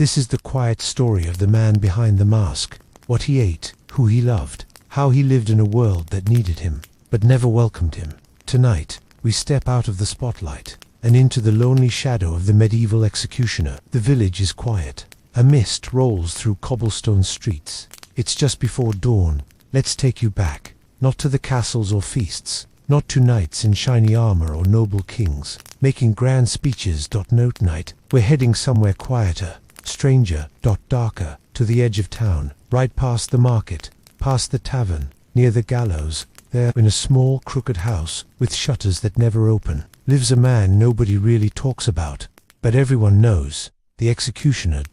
This is the quiet story of the man behind the mask, what he ate, who he loved, how he lived in a world that needed him, but never welcomed him. Tonight, we step out of the spotlight and into the lonely shadow of the medieval executioner. The village is quiet. A mist rolls through cobblestone streets. It's just before dawn. Let's take you back, not to the castles or feasts, not to knights in shiny armor or noble kings, making grand speeches. Note night. We're heading somewhere quieter, stranger. Darker, to the edge of town, right past the market, past the tavern, near the gallows. There, in a small crooked house with shutters that never open, lives a man nobody really talks about, but everyone knows, the executioner.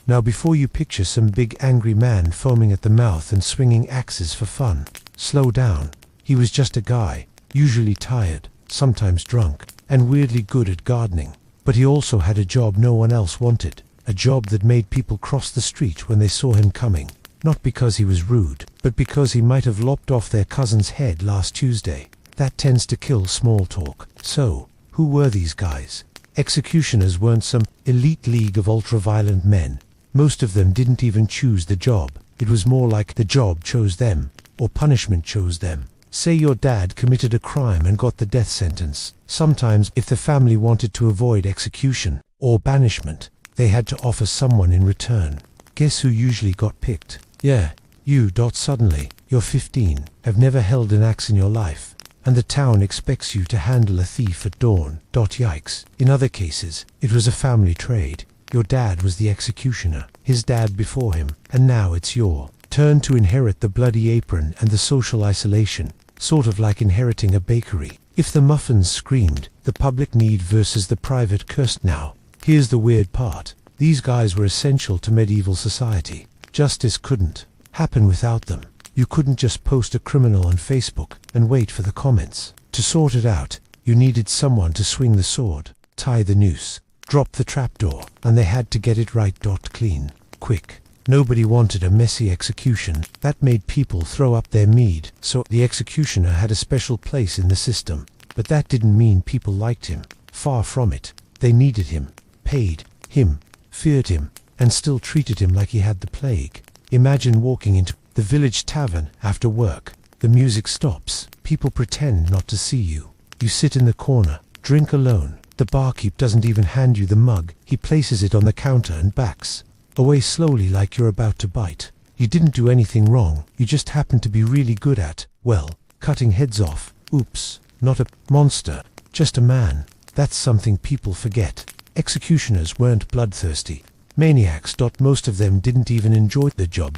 Now before you picture some big angry man foaming at the mouth and swinging axes for fun, slow down. He was just a guy, usually tired, sometimes drunk, and weirdly good at gardening. But he also had a job no one else wanted, a job that made people cross the street when they saw him coming. Not because he was rude, but because he might have lopped off their cousin's head last Tuesday. That tends to kill small talk. So, who were these guys? Executioners weren't some elite league of ultra-violent men. Most of them didn't even choose the job. It was more like the job chose them, or punishment chose them. Say your dad committed a crime and got the death sentence. Sometimes, if the family wanted to avoid execution or banishment, they had to offer someone in return. Guess who usually got picked? Yeah, you. Suddenly, you're 15, have never held an axe in your life, and the town expects you to handle a thief at dawn. Yikes. In other cases, it was a family trade. Your dad was the executioner, his dad before him, and now it's your turn to inherit the bloody apron and the social isolation, sort of like inheriting a bakery. If the muffins screamed, the public need versus the private cursed. Now, here's the weird part. These guys were essential to medieval society. Justice couldn't happen without them. You couldn't just post a criminal on Facebook and wait for the comments. To sort it out, you needed someone to swing the sword, tie the noose, drop the trapdoor, and they had to get it right. Clean, quick. Nobody wanted a messy execution. That made people throw up their mead. So the executioner had a special place in the system. But that didn't mean people liked him. Far from it. They needed him, paid him, feared him, and still treated him like he had the plague. Imagine walking into the village tavern after work. The music stops. People pretend not to see you. You sit in the corner, drink alone. The barkeep doesn't even hand you the mug. He places it on the counter and backs away slowly like you're about to bite. You didn't do anything wrong. You just happened to be really good at, well, cutting heads off. Oops, not a monster, just a man. That's something people forget. Executioners weren't bloodthirsty maniacs. Most of them didn't even enjoy the job.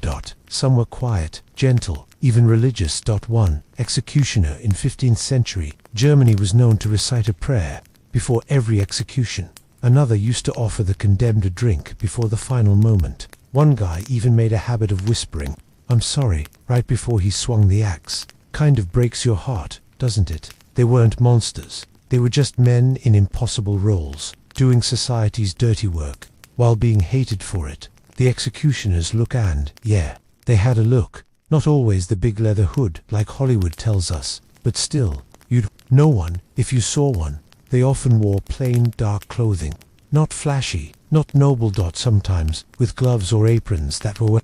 Some were quiet, gentle, even religious. One executioner in 15th century Germany was known to recite a prayer before every execution. Another used to offer the condemned a drink before the final moment. One guy even made a habit of whispering, "I'm sorry," right before he swung the axe. Kind of breaks your heart, doesn't it? They weren't monsters. They were just men in impossible roles, doing society's dirty work, while being hated for it. The executioners look, and, yeah, they had a look. Not always the big leather hood, like Hollywood tells us, but still, you'd know one if you saw one. They often wore plain, dark clothing. Not flashy, not noble. Sometimes, with gloves or aprons that were...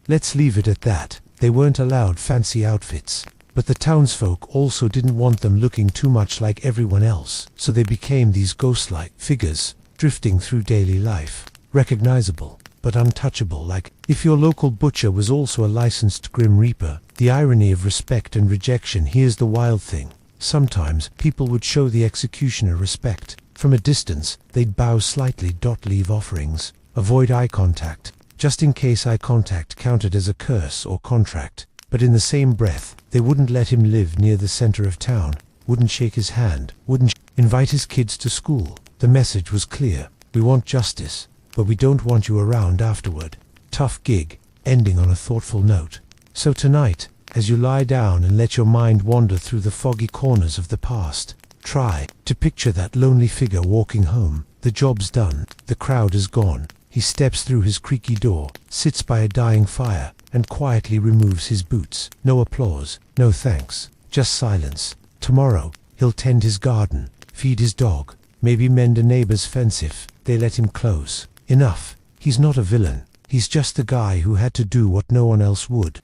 Let's leave it at that. They weren't allowed fancy outfits. But the townsfolk also didn't want them looking too much like everyone else, so they became these ghost-like figures, drifting through daily life. Recognizable, but untouchable. Like, if your local butcher was also a licensed Grim Reaper. The irony of respect and rejection. Here's the wild thing. Sometimes, people would show the executioner respect. From a distance, they'd bow slightly. Leave offerings. Avoid eye contact, just in case eye contact counted as a curse or contract. But in the same breath, they wouldn't let him live near the center of town, wouldn't shake his hand, wouldn't invite his kids to school. The message was clear. We want justice, but we don't want you around afterward. Tough gig, ending on a thoughtful note. So tonight, as you lie down and let your mind wander through the foggy corners of the past, try to picture that lonely figure walking home. The job's done. The crowd is gone. He steps through his creaky door, sits by a dying fire, and quietly removes his boots. No applause, no thanks, just silence. Tomorrow, he'll tend his garden, feed his dog, maybe mend a neighbor's fence if they let him close. Enough. He's not a villain. He's just the guy who had to do what no one else would.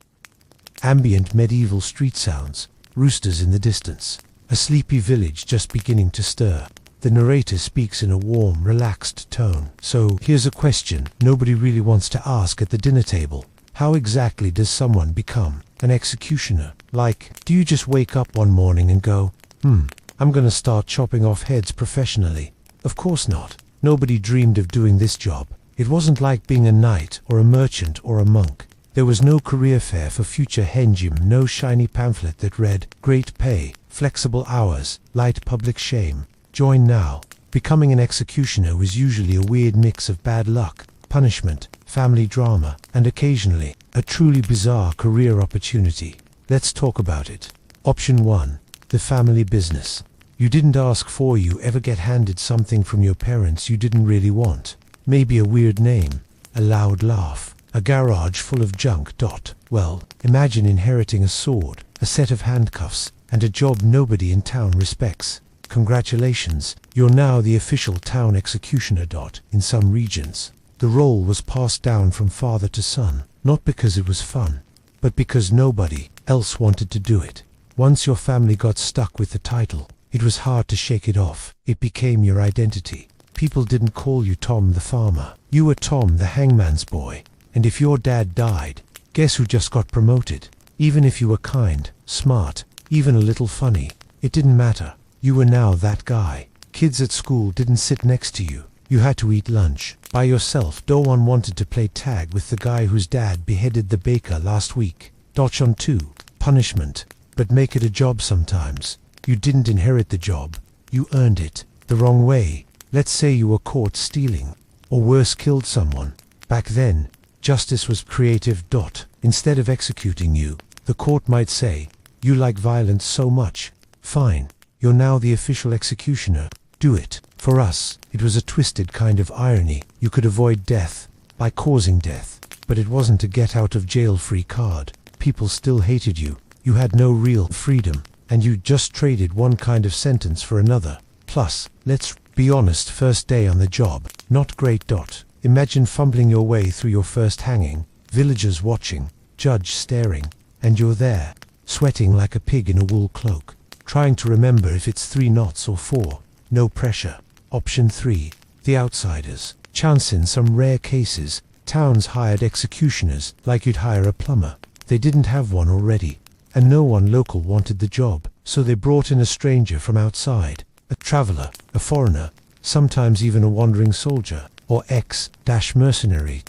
Ambient medieval street sounds, roosters in the distance, a sleepy village just beginning to stir. The narrator speaks in a warm, relaxed tone. So, here's a question nobody really wants to ask at the dinner table. How exactly does someone become an executioner? Like, do you just wake up one morning and go, I'm gonna start chopping off heads professionally? Of course not. Nobody dreamed of doing this job. It wasn't like being a knight or a merchant or a monk. There was no career fair for future henjim, no shiny pamphlet that read, great pay, flexible hours, light public shame. Join now. Becoming an executioner was usually a weird mix of bad luck, punishment, family drama, and occasionally, a truly bizarre career opportunity. Let's talk about it. Option 1. The family business. You didn't ask for. You ever get handed something from your parents you didn't really want? Maybe a weird name, a loud laugh, a garage full of junk. Well, imagine inheriting a sword, a set of handcuffs, and a job nobody in town respects. Congratulations, you're now the official town executioner. In some regions, the role was passed down from father to son, not because it was fun, but because nobody else wanted to do it. Once your family got stuck with the title, it was hard to shake it off. It became your identity. People didn't call you Tom the farmer. You were Tom the hangman's boy. And if your dad died, guess who just got promoted? Even if you were kind, smart, even a little funny, it didn't matter. You were now that guy. Kids at school didn't sit next to you. You had to eat lunch by yourself. No one wanted to play tag with the guy whose dad beheaded the baker last week. On 2. Punishment. But make it a job sometimes. You didn't inherit the job. You earned it. The wrong way. Let's say you were caught stealing. Or worse, killed someone. Back then, justice was creative. Instead of executing you, the court might say, you like violence so much. Fine. You're now the official executioner. Do it. For us, it was a twisted kind of irony. You could avoid death by causing death. But it wasn't a get-out-of-jail-free card. People still hated you. You had no real freedom. And you just traded one kind of sentence for another. Plus, let's be honest, first day on the job, not great. Imagine fumbling your way through your first hanging, villagers watching, judge staring, and you're there, sweating like a pig in a wool cloak, trying to remember if it's 3 knots or 4. No pressure. Option 3. The outsiders. Chance in some rare cases, towns hired executioners like you'd hire a plumber. They didn't have one already, and no one local wanted the job, so they brought in a stranger from outside, a traveler, a foreigner, sometimes even a wandering soldier, or ex-mercenary.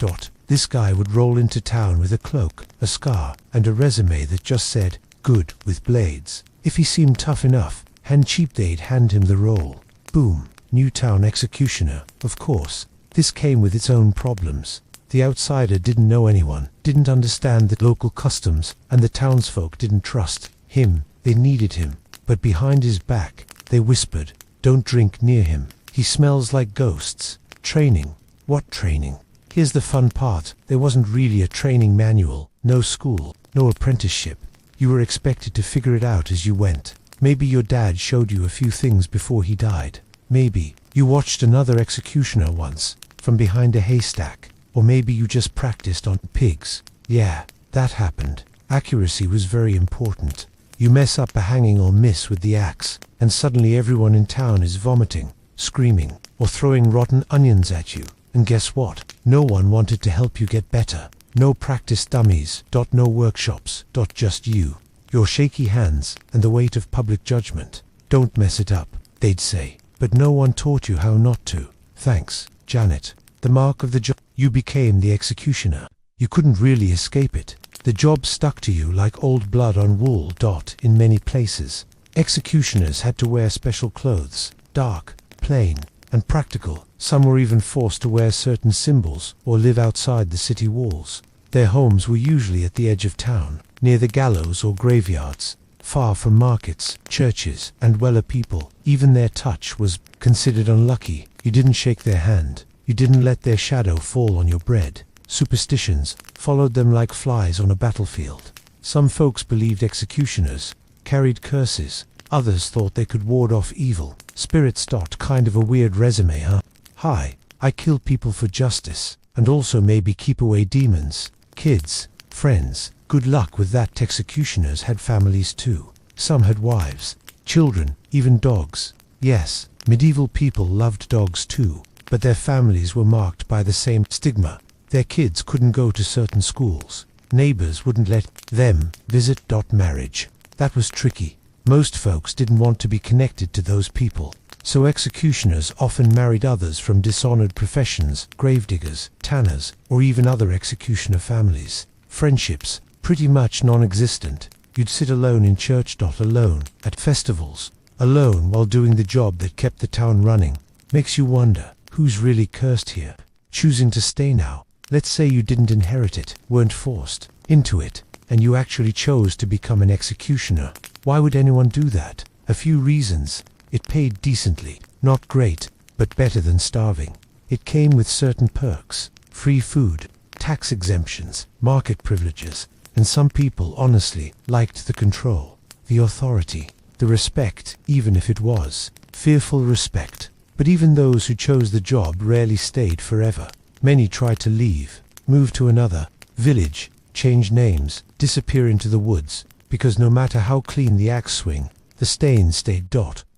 This guy would roll into town with a cloak, a scar, and a resume that just said, good with blades. If he seemed tough enough, and cheap, they'd hand him the role. Boom, new town executioner. Of course, this came with its own problems. The outsider didn't know anyone, didn't understand the local customs, and the townsfolk didn't trust him. They needed him, but behind his back, they whispered, don't drink near him. He smells like ghosts. Training. What training? Here's the fun part. There wasn't really a training manual, no school, no apprenticeship. You were expected to figure it out as you went. Maybe your dad showed you a few things before he died. Maybe you watched another executioner once, from behind a haystack. Or maybe you just practiced on pigs. Yeah, that happened. Accuracy was very important. You mess up a hanging or miss with the axe, and suddenly everyone in town is vomiting, screaming, or throwing rotten onions at you. And guess what? No one wanted to help you get better. No practice dummies. No workshops. Just you, your shaky hands, and the weight of public judgment. Don't mess it up, they'd say. But no one taught you how not to. Thanks, Janet. The mark of the job. You became the executioner. You couldn't really escape it. The job stuck to you like old blood on wool. In many places, executioners had to wear special clothes, dark, plain, and practical. Some were even forced to wear certain symbols or live outside the city walls. Their homes were usually at the edge of town, near the gallows or graveyards, far from markets, churches, and weller people. Even their touch was considered unlucky. You didn't shake their hand. You didn't let their shadow fall on your bread. Superstitions followed them like flies on a battlefield. Some folks believed executioners carried curses. Others thought they could ward off evil spirits. Kind of a weird resume, huh? Hi, I kill people for justice. and also maybe keep away demons, kids, friends. Good luck with that. Executioners had families too. Some had wives, children, even dogs. Yes, medieval people loved dogs too, but their families were marked by the same stigma. Their kids couldn't go to certain schools. Neighbors wouldn't let them visit. Marriage. That was tricky. Most folks didn't want to be connected to those people. So executioners often married others from dishonored professions, gravediggers, tanners, or even other executioner families. Friendships, pretty much non-existent. You'd sit alone in church. Alone at festivals. Alone while doing the job that kept the town running. Makes you wonder, who's really cursed here? Choosing to stay now. Let's say you didn't inherit it, weren't forced into it, and you actually chose to become an executioner. Why would anyone do that? A few reasons. It paid decently, not great, but better than starving. It came with certain perks, free food, tax exemptions, market privileges, and some people honestly liked the control, the authority, the respect, even if it was fearful respect. But even those who chose the job rarely stayed forever. Many tried to leave, move to another village, change names, disappear into the woods, because no matter how clean the axe swing, the stain stayed.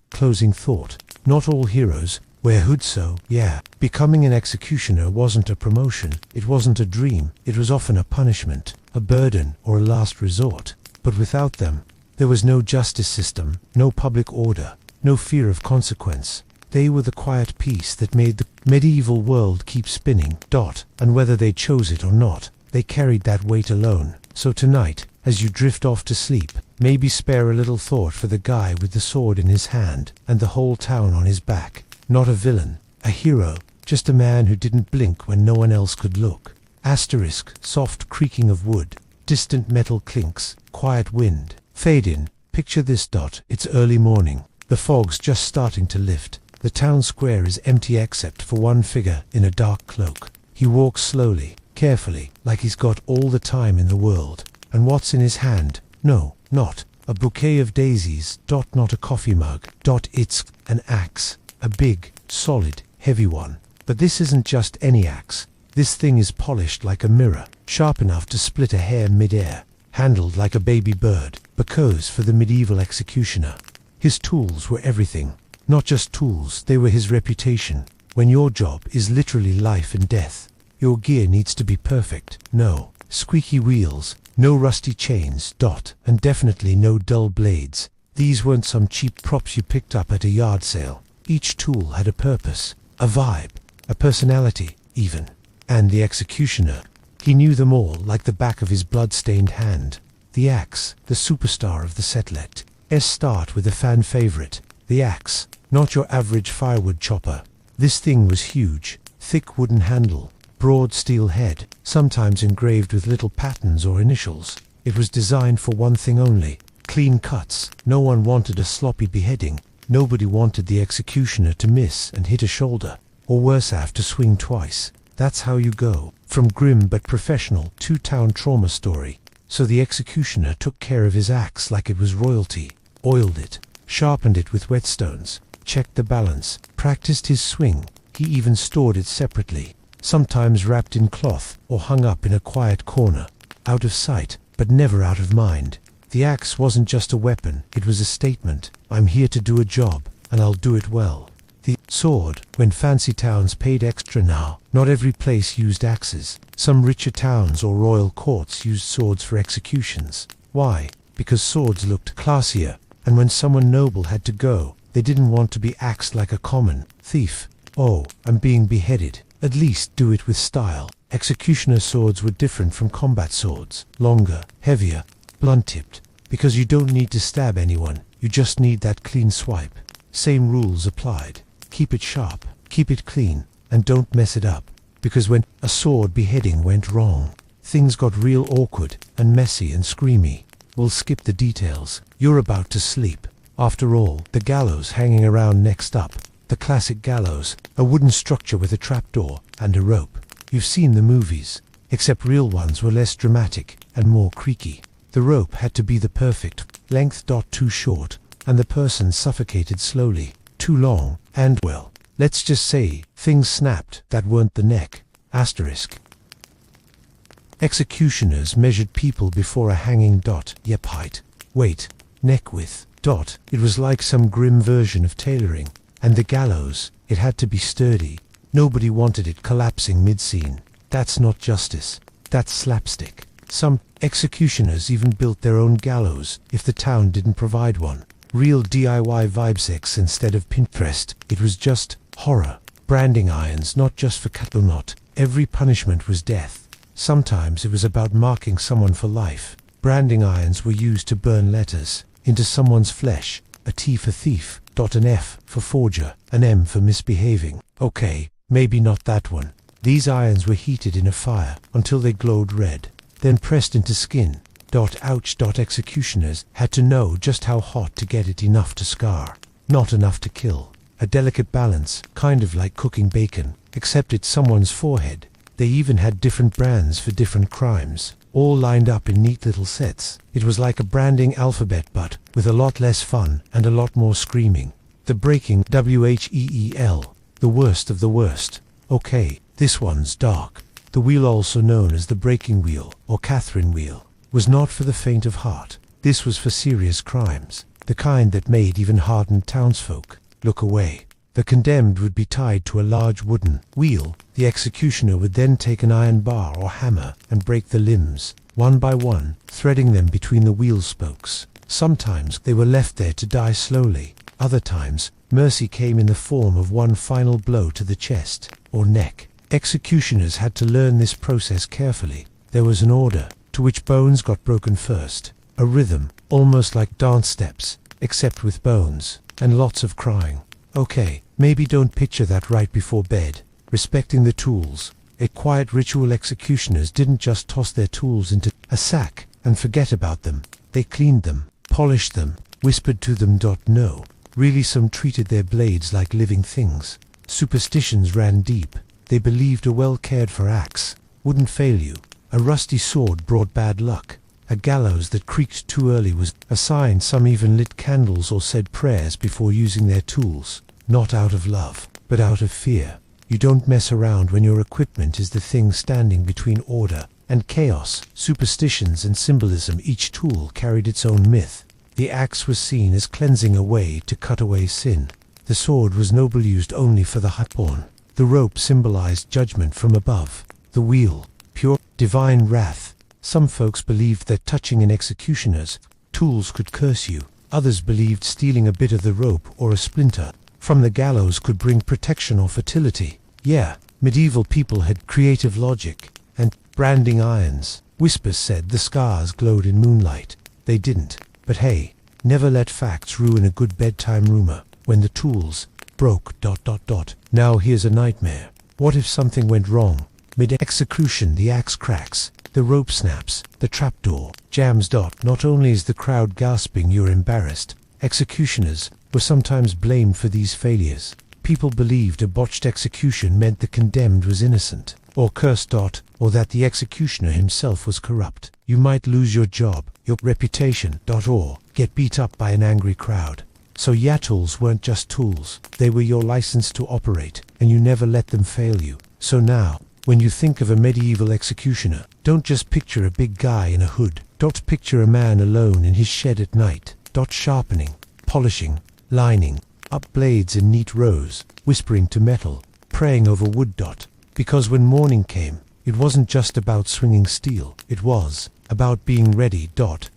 Closing thought. Not all heroes wear hoods, so yeah, becoming an executioner wasn't a promotion, it wasn't a dream, it was often a punishment, a burden, or a last resort. But without them, there was no justice system, no public order, no fear of consequence. They were the quiet peace that made the medieval world keep spinning. And whether they chose it or not, they carried that weight alone. So tonight, as you drift off to sleep, maybe spare a little thought for the guy with the sword in his hand and the whole town on his back. Not a villain, a hero, just a man who didn't blink when no one else could look. Asterisk, soft creaking of wood, distant metal clinks, quiet wind. Fade in, picture this. It's early morning, the fog's just starting to lift. The town square is empty except for one figure in a dark cloak. He walks slowly, carefully, like he's got all the time in the world. And what's in his hand? No, not a bouquet of daisies. Not a coffee mug. It's an axe. A big, solid, heavy one. But this isn't just any axe. This thing is polished like a mirror, sharp enough to split a hair mid-air, handled like a baby bird, because for the medieval executioner, his tools were everything. Not just tools, they were his reputation. When your job is literally life and death, your gear needs to be perfect. No squeaky wheels, no rusty chains. And definitely no dull blades. These weren't some cheap props you picked up at a yard sale. Each tool had a purpose, a vibe, a personality, even. And the executioner, he knew them all like the back of his blood-stained hand. The axe, the superstar of the setlet. Start with a fan favorite. The axe, not your average firewood chopper. This thing was huge, thick wooden handle, broad steel head, sometimes engraved with little patterns or initials. It was designed for one thing only, clean cuts. No one wanted a sloppy beheading. Nobody wanted the executioner to miss and hit a shoulder, or worse, have to swing twice. That's how you go from grim but professional to town trauma story. So the executioner took care of his axe like it was royalty, oiled it, sharpened it with whetstones, checked the balance, practiced his swing. He even stored it separately, sometimes wrapped in cloth or hung up in a quiet corner, out of sight, but never out of mind. The axe wasn't just a weapon, it was a statement. I'm here to do a job, and I'll do it well. The sword, when fancy towns paid extra now, not every place used axes. Some richer towns or royal courts used swords for executions. Why? Because swords looked classier, and when someone noble had to go, they didn't want to be axed like a common thief. Oh, I'm being beheaded. At least do it with style. Executioner swords were different from combat swords. Longer, heavier, blunt-tipped. Because you don't need to stab anyone, you just need that clean swipe. Same rules applied. Keep it sharp, keep it clean, and don't mess it up. Because when a sword beheading went wrong, things got real awkward and messy and screamy. We'll skip the details. You're about to sleep. After all, the gallows hanging around next up. The classic gallows, a wooden structure with a trapdoor and a rope. You've seen the movies, except real ones were less dramatic and more creaky. The rope had to be the perfect length. Too short, and the person suffocated slowly. Too long, and well, let's just say, things snapped that weren't the neck. Asterisk. Executioners measured people before a hanging. Yep, height, weight, neck width. It was like some grim version of tailoring. And the gallows, it had to be sturdy. Nobody wanted it collapsing mid-scene. That's not justice. That's slapstick. Some executioners even built their own gallows if the town didn't provide one. Real DIY vibesex instead of Pinterest. It was just horror. Branding irons, not just for cattle. Not every punishment was death. Sometimes it was about marking someone for life. Branding irons were used to burn letters into someone's flesh. A T for thief, an F for forger, an M for misbehaving. Okay, maybe not that one. These irons were heated in a fire until they glowed red, then pressed into skin. Ouch. Executioners had to know just how hot to get it enough to scar, not enough to kill. A delicate balance, kind of like cooking bacon, except it's someone's forehead. They even had different brands for different crimes, all lined up in neat little sets. It was like a branding alphabet, but with a lot less fun and a lot more screaming. The breaking WHEEL, the worst of the worst. Okay, this one's dark. The wheel, also known as the breaking wheel or Catherine wheel, was not for the faint of heart. This was for serious crimes, the kind that made even hardened townsfolk look away. The condemned would be tied to a large wooden wheel. The executioner would then take an iron bar or hammer and break the limbs, one by one, threading them between the wheel spokes. Sometimes they were left there to die slowly. Other times, mercy came in the form of one final blow to the chest or neck. Executioners had to learn this process carefully. There was an order to which bones got broken first, a rhythm, almost like dance steps, except with bones, and lots of crying. Okay, maybe don't picture that right before bed. Respecting the tools. A quiet ritual. Executioners didn't just toss their tools into a sack and forget about them. They cleaned them, polished them, whispered to them. No, really, some treated their blades like living things. Superstitions ran deep. They believed a well-cared-for axe wouldn't fail you. A rusty sword brought bad luck. A gallows that creaked too early was a sign. Some even lit candles or said prayers before using their tools, not out of love, but out of fear. You don't mess around when your equipment is the thing standing between order and chaos. Superstitions and symbolism. Each tool carried its own myth. The axe was seen as cleansing a way to cut away sin. The sword was noble, used only for the hutborn. The rope symbolized judgment from above. The wheel, pure, divine wrath. Some folks believed that touching an executioner's tools could curse you. Others believed stealing a bit of the rope or a splinter from the gallows could bring protection or fertility. Yeah, medieval people had creative logic. And branding irons. Whispers said the scars glowed in moonlight. They didn't. But hey, never let facts ruin a good bedtime rumor. When the tools broke. Now here's a nightmare. What if something went wrong? Mid-execution, the axe cracks. The rope snaps, the trapdoor jams. Not only is the crowd gasping, you're embarrassed. Executioners were sometimes blamed for these failures. People believed a botched execution meant the condemned was innocent, or cursed. Or that the executioner himself was corrupt. You might lose your job, your reputation, or get beat up by an angry crowd. So tools weren't just tools. They were your license to operate, and you never let them fail you. So now, when you think of a medieval executioner, don't just picture a big guy in a hood. Picture a man alone in his shed at night. Sharpening, polishing, lining up blades in neat rows, whispering to metal, praying over wood. Because when morning came, it wasn't just about swinging steel. It was about being ready.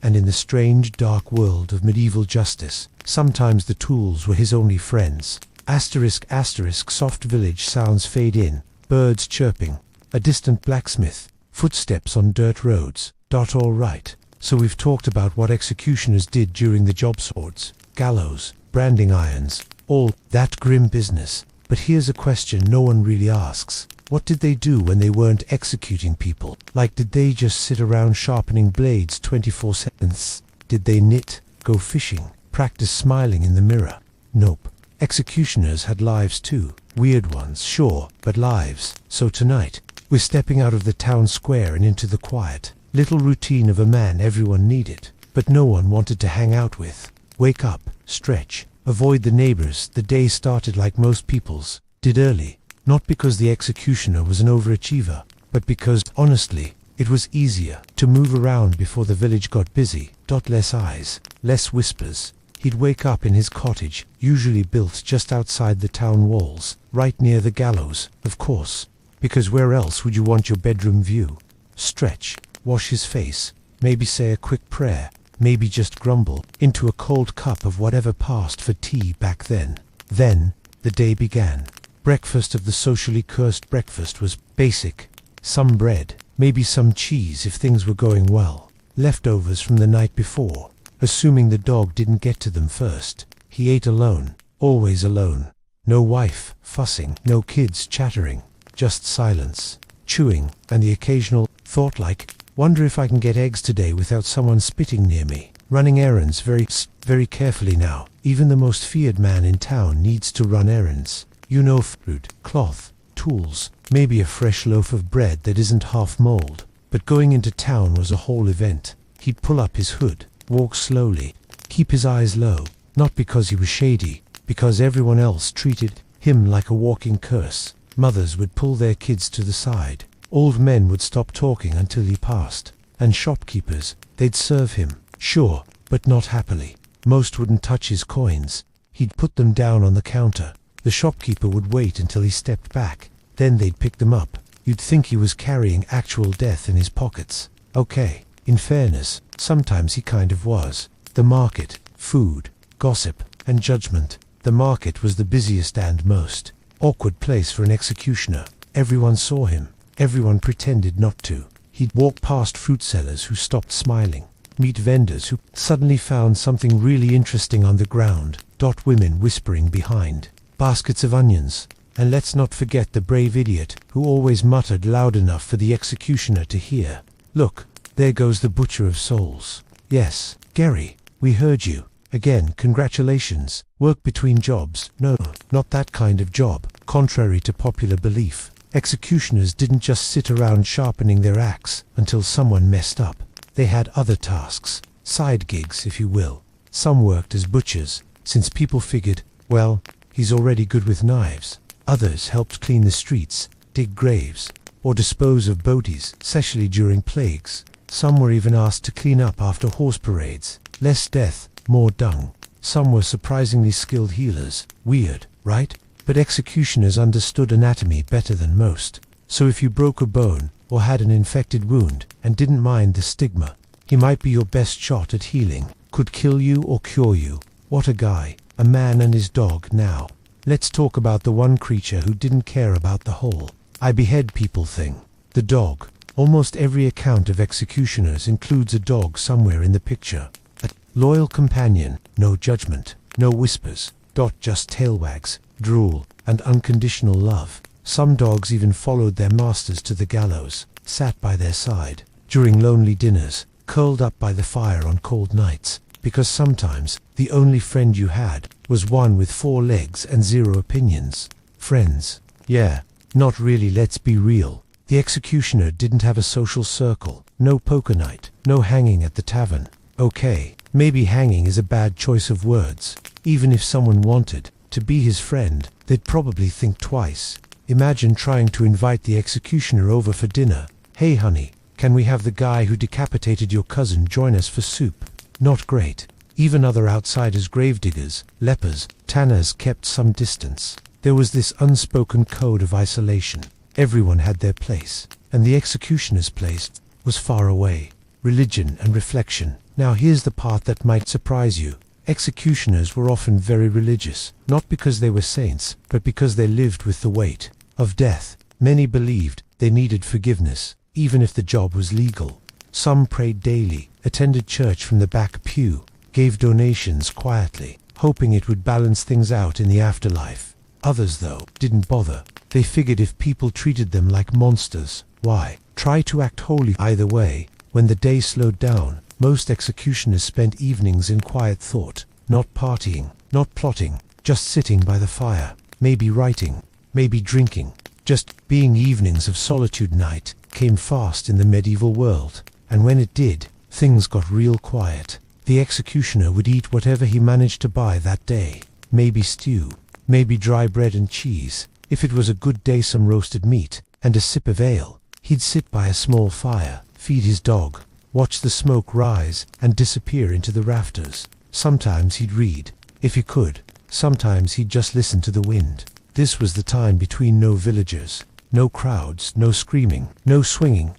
And in the strange, dark world of medieval justice, sometimes the tools were his only friends. Asterisk. Soft village sounds fade in. Birds chirping, a distant blacksmith, footsteps on dirt roads. All right, so we've talked about what executioners did during the job. Swords, gallows, branding irons, all that grim business. But here's a question no one really asks. What did they do when they weren't executing people? Like, did they just sit around sharpening blades 24/7? Did they knit, go fishing, practice smiling in the mirror? Nope. Executioners had lives too. Weird ones, sure, but lives. So tonight, we're stepping out of the town square and into the quiet little routine of a man everyone needed, but no one wanted to hang out with. Wake up, stretch, avoid the neighbors. The day started like most people's did, early. Not because the executioner was an overachiever, but because, honestly, it was easier to move around before the village got busy. Less eyes, less whispers. He'd wake up in his cottage, usually built just outside the town walls, right near the gallows, of course, because where else would you want your bedroom view? Stretch, wash his face, maybe say a quick prayer, maybe just grumble into a cold cup of whatever passed for tea back then. Then, the day began. Breakfast of the socially cursed breakfast was basic. Some bread, maybe some cheese if things were going well. Leftovers from the night before, assuming the dog didn't get to them first. He ate alone, always alone. No wife fussing, no kids chattering, just silence, chewing, and the occasional thought like, wonder if I can get eggs today without someone spitting near me. Running errands very carefully now. Even the most feared man in town needs to run errands. You know, food, cloth, tools, maybe a fresh loaf of bread that isn't half mold. But going into town was a whole event. He'd pull up his hood, walk slowly, keep his eyes low, not because he was shady, because everyone else treated him like a walking curse. Mothers would pull their kids to the side. Old men would stop talking until he passed. And shopkeepers, they'd serve him, sure, but not happily. Most wouldn't touch his coins. He'd put them down on the counter. The shopkeeper would wait until he stepped back. Then they'd pick them up. You'd think he was carrying actual death in his pockets. Okay, in fairness, sometimes he kind of was. The market, food, gossip, and judgment. The market was the busiest and most awkward place for an executioner. Everyone saw him. Everyone pretended not to. He'd walk past fruit sellers who stopped smiling. Meet vendors who suddenly found something really interesting on the ground. Women whispering behind baskets of onions. And let's not forget the brave idiot who always muttered loud enough for the executioner to hear. Look, there goes the butcher of souls. Yes, Gary, we heard you. Again, congratulations. Work between jobs. No, not that kind of job. Contrary to popular belief, executioners didn't just sit around sharpening their axe until someone messed up. They had other tasks, side gigs if you will. Some worked as butchers, since people figured, well, he's already good with knives. Others helped clean the streets, dig graves, or dispose of bodies, especially during plagues. Some were even asked to clean up after horse parades. Less death, more dung. Some were surprisingly skilled healers. Weird, right? But executioners understood anatomy better than most. So if you broke a bone, or had an infected wound, and didn't mind the stigma, he might be your best shot at healing. Could kill you or cure you. What a guy. A man and his dog now. Let's talk about the one creature who didn't care about the whole I behead people thing. The dog. Almost every account of executioners includes a dog somewhere in the picture. A loyal companion, no judgment, no whispers, just tail wags, drool, and unconditional love. Some dogs even followed their masters to the gallows, sat by their side, during lonely dinners, curled up by the fire on cold nights, because sometimes the only friend you had was one with 4 legs and 0 opinions. Friends. Yeah, not really, let's be real. The executioner didn't have a social circle, no poker night, no hanging at the tavern. Okay, maybe hanging is a bad choice of words. Even if someone wanted to be his friend, they'd probably think twice. Imagine trying to invite the executioner over for dinner. Hey honey, can we have the guy who decapitated your cousin join us for soup? Not great. Even other outsiders, gravediggers, lepers, tanners kept some distance. There was this unspoken code of isolation. Everyone had their place, and the executioner's place was far away. Religion and reflection. Now here's the part that might surprise you. Executioners were often very religious, not because they were saints, but because they lived with the weight of death. Many believed they needed forgiveness, even if the job was legal. Some prayed daily, attended church from the back pew, gave donations quietly, hoping it would balance things out in the afterlife. Others, though, didn't bother. They figured if people treated them like monsters, why try to act holy? Either way, when the day slowed down, most executioners spent evenings in quiet thought, not partying, not plotting, just sitting by the fire, maybe writing, maybe drinking, just being. Evenings of solitude. Night came fast in the medieval world, and when it did, things got real quiet. The executioner would eat whatever he managed to buy that day, maybe stew, maybe dry bread and cheese. If it was a good day, some roasted meat and a sip of ale. He'd sit by a small fire, feed his dog, watch the smoke rise and disappear into the rafters. Sometimes he'd read, if he could. Sometimes he'd just listen to the wind. This was the time between no villagers, no crowds, no screaming, no swinging.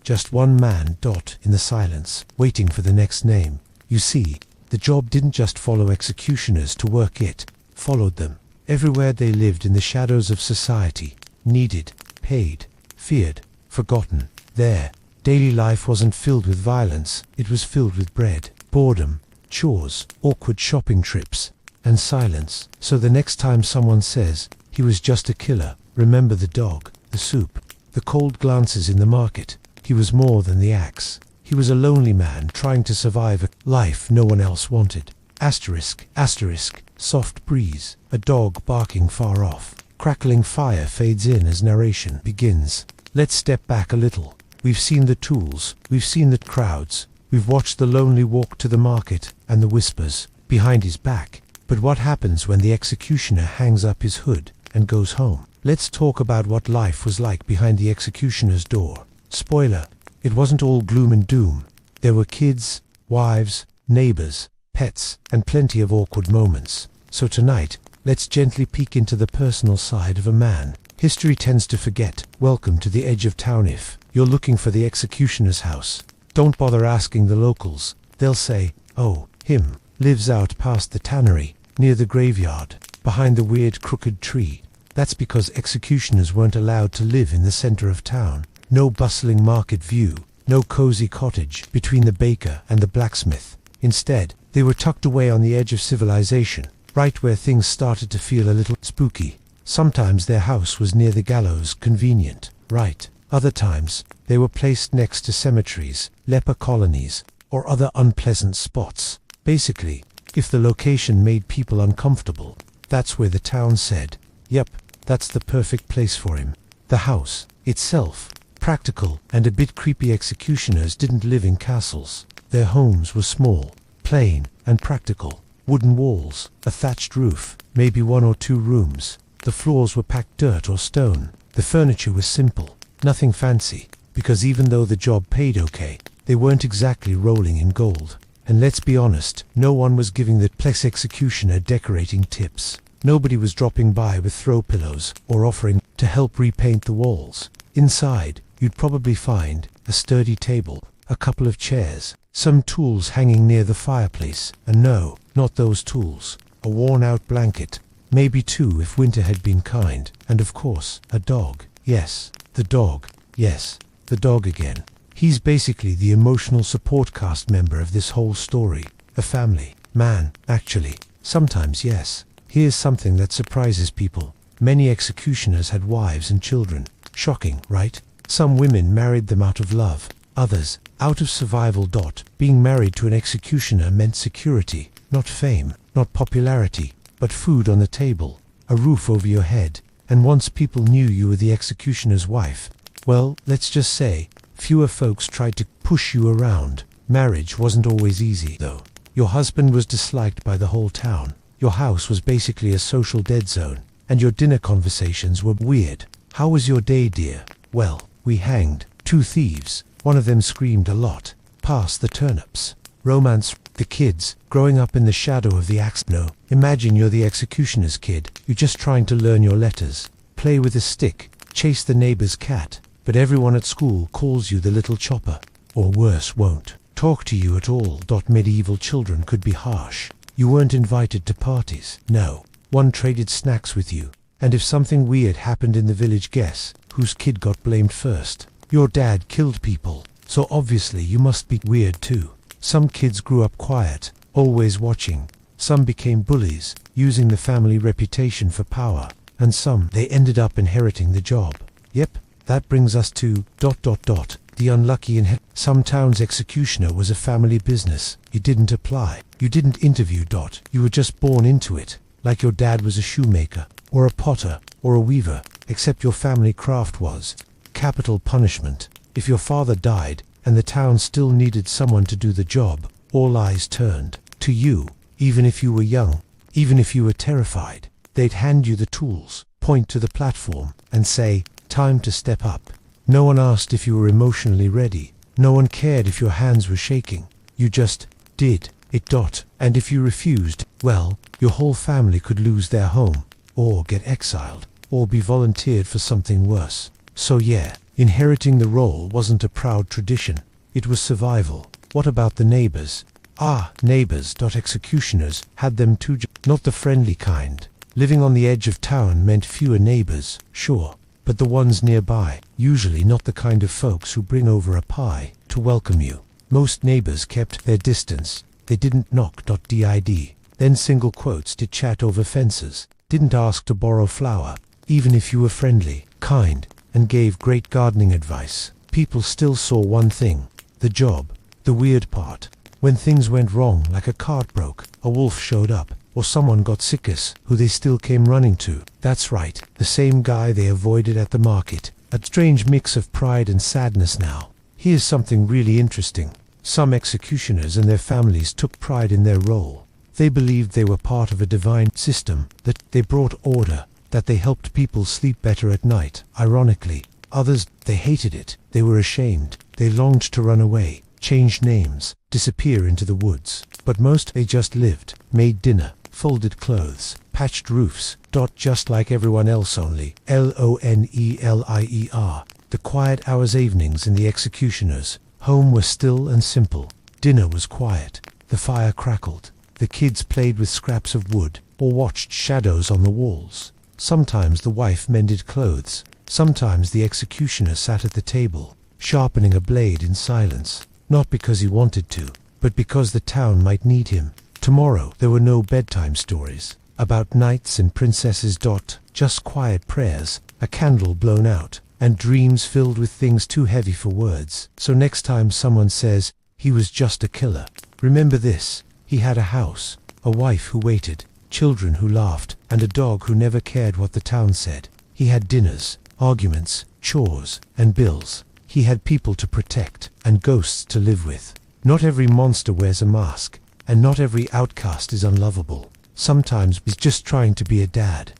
Just one man, in the silence, waiting for the next name. You see, the job didn't just follow executioners to work, it followed them. Everywhere they lived in the shadows of society, needed, paid, feared, forgotten. Their daily life wasn't filled with violence, it was filled with bread, boredom, chores, awkward shopping trips, and silence. So the next time someone says, he was just a killer, remember the dog, the soup, the cold glances in the market. He was more than the axe. He was a lonely man trying to survive a life no one else wanted. Asterisk, asterisk, soft breeze, a dog barking far off. Crackling fire fades in as narration begins. Let's step back a little. We've seen the tools, we've seen the crowds, we've watched the lonely walk to the market and the whispers behind his back. But what happens when the executioner hangs up his hood and goes home? Let's talk about what life was like behind the executioner's door. Spoiler, it wasn't all gloom and doom. There were kids, wives, neighbors, pets, and plenty of awkward moments. So tonight, let's gently peek into the personal side of a man history tends to forget. Welcome to the edge of town. If you're looking for the executioner's house, don't bother asking the locals. They'll say, oh, him lives out past the tannery, near the graveyard, behind the weird crooked tree. That's because executioners weren't allowed to live in the center of town. No bustling market view, no cozy cottage between the baker and the blacksmith. Instead, they were tucked away on the edge of civilization, right where things started to feel a little spooky. Sometimes their house was near the gallows, convenient, right? Other times, they were placed next to cemeteries, leper colonies, or other unpleasant spots. Basically, if the location made people uncomfortable, that's where the town said, yep, that's the perfect place for him. The house itself, practical and a bit creepy. Executioners didn't live in castles. Their homes were small, plain, and practical. Wooden walls, a thatched roof, maybe 1 or 2 rooms. The floors were packed dirt or stone. The furniture was simple, nothing fancy, because even though the job paid okay, they weren't exactly rolling in gold. And let's be honest, no one was giving the Plex executioner decorating tips. Nobody was dropping by with throw pillows or offering to help repaint the walls. Inside, you'd probably find a sturdy table, a couple of chairs, some tools hanging near the fireplace, and no, not those tools, a worn-out blanket, maybe 2 if winter had been kind, and of course, a dog. Yes, the dog. Yes, the dog again. He's basically the emotional support cast member of this whole story. A family man, actually. Sometimes, yes. Here's something that surprises people. Many executioners had wives and children. Shocking, right? Some women married them out of love, others out of survival. Being married to an executioner meant security, not fame, not popularity, but food on the table, a roof over your head. And once people knew you were the executioner's wife, well, let's just say, fewer folks tried to push you around. Marriage wasn't always easy, though. Your husband was disliked by the whole town. Your house was basically a social dead zone, and your dinner conversations were weird. How was your day, dear? Well, we hanged 2 thieves. One of them screamed a lot. Pass the turnips. Romance. The kids, growing up in the shadow of the axe. No, imagine you're the executioner's kid. You're just trying to learn your letters, play with a stick, chase the neighbor's cat. But everyone at school calls you the little chopper. Or worse, won't talk to you at all. Medieval children could be harsh. You weren't invited to parties. No, one traded snacks with you. And if something weird happened in the village, guess whose kid got blamed first? Your dad killed people, so obviously you must be weird too. Some kids grew up quiet, always watching. Some became bullies, using the family reputation for power. And some, they ended up inheriting the job. Yep, that brings us to ... the unlucky in some towns. Executioner was a family business. You didn't apply. You didn't interview. You were just born into it. Like your dad was a shoemaker, or a potter, or a weaver, except your family craft was capital punishment. If your father died, and the town still needed someone to do the job, all eyes turned to you, even if you were young, even if you were terrified. They'd hand you the tools, point to the platform, and say, "Time to step up." No one asked if you were emotionally ready. No one cared if your hands were shaking. You just did it. And if you refused, well, your whole family could lose their home, or get exiled, or be volunteered for something worse. So yeah, inheriting the role wasn't a proud tradition. It was survival. What about the neighbors? Neighbors. Executioners had them too, not the friendly kind. Living on the edge of town meant fewer neighbors, sure, but the ones nearby, usually not the kind of folks who bring over a pie to welcome you. Most neighbors kept their distance. They didn't knock. Did. Then single quotes did chat over fences, didn't ask to borrow flour, even if you were friendly, kind, and gave great gardening advice. People still saw one thing, the job. The weird part, when things went wrong, like a cart broke, a wolf showed up, or someone got sickness, who they still came running to. That's right, the same guy they avoided at the market. A strange mix of pride and sadness now. Here's something really interesting. Some executioners and their families took pride in their role. They believed they were part of a divine system, that they brought order, that they helped people sleep better at night. Ironically, others, they hated it. They were ashamed. They longed to run away, change names, disappear into the woods. But most, they just lived, made dinner, folded clothes, patched roofs. Just like everyone else, only Lonelier. The quiet hours evenings in the executioners' home were still and simple. Dinner was quiet. The fire crackled. The kids played with scraps of wood, or watched shadows on the walls. Sometimes the wife mended clothes. Sometimes the executioner sat at the table, sharpening a blade in silence. Not because he wanted to, but because the town might need him. Tomorrow there were no bedtime stories about knights and princesses. Just quiet prayers, a candle blown out, and dreams filled with things too heavy for words. So next time someone says, "He was just a killer," remember this: he had a house, a wife who waited, children who laughed, and a dog who never cared what the town said. He had dinners, arguments, chores, and bills. He had people to protect, and ghosts to live with. Not every monster wears a mask, and not every outcast is unlovable. Sometimes he's just trying to be a dad.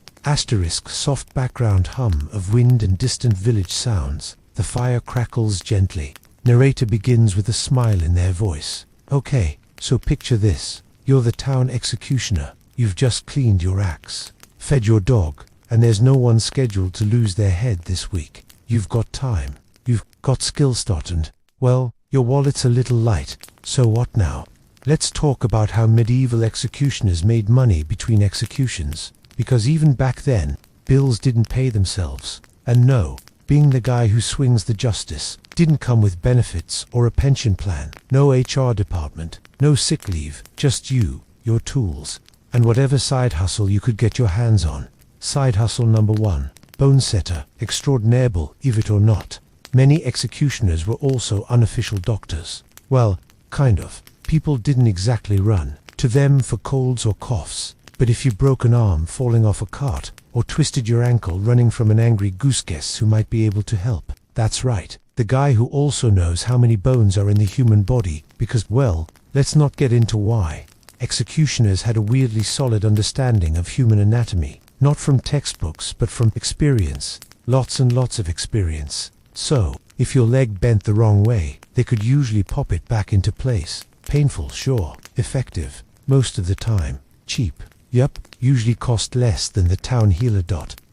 Soft background hum of wind and distant village sounds. The fire crackles gently. Narrator begins with a smile in their voice. Okay, so picture this. You're the town executioner. You've just cleaned your axe, fed your dog, and there's no one scheduled to lose their head this week. You've got time. You've got skills. And, well, your wallet's a little light. So what now? Let's talk about how medieval executioners made money between executions. Because even back then, bills didn't pay themselves. And no, being the guy who swings the justice didn't come with benefits or a pension plan. No HR department, no sick leave, just you, your tools, and whatever side hustle you could get your hands on. Side hustle number 1, bone setter, extraordinable, if or not. Many executioners were also unofficial doctors. Well, kind of. People didn't exactly run to them for colds or coughs. But if you broke an arm falling off a cart, or twisted your ankle running from an angry goose, guess who might be able to help? That's right, the guy who also knows how many bones are in the human body, because, well, let's not get into why. Executioners had a weirdly solid understanding of human anatomy, not from textbooks but from experience, lots and lots of experience. So, if your leg bent the wrong way, they could usually pop it back into place. Painful, sure. Effective, most of the time. Cheap. Yup, usually cost less than the town healer.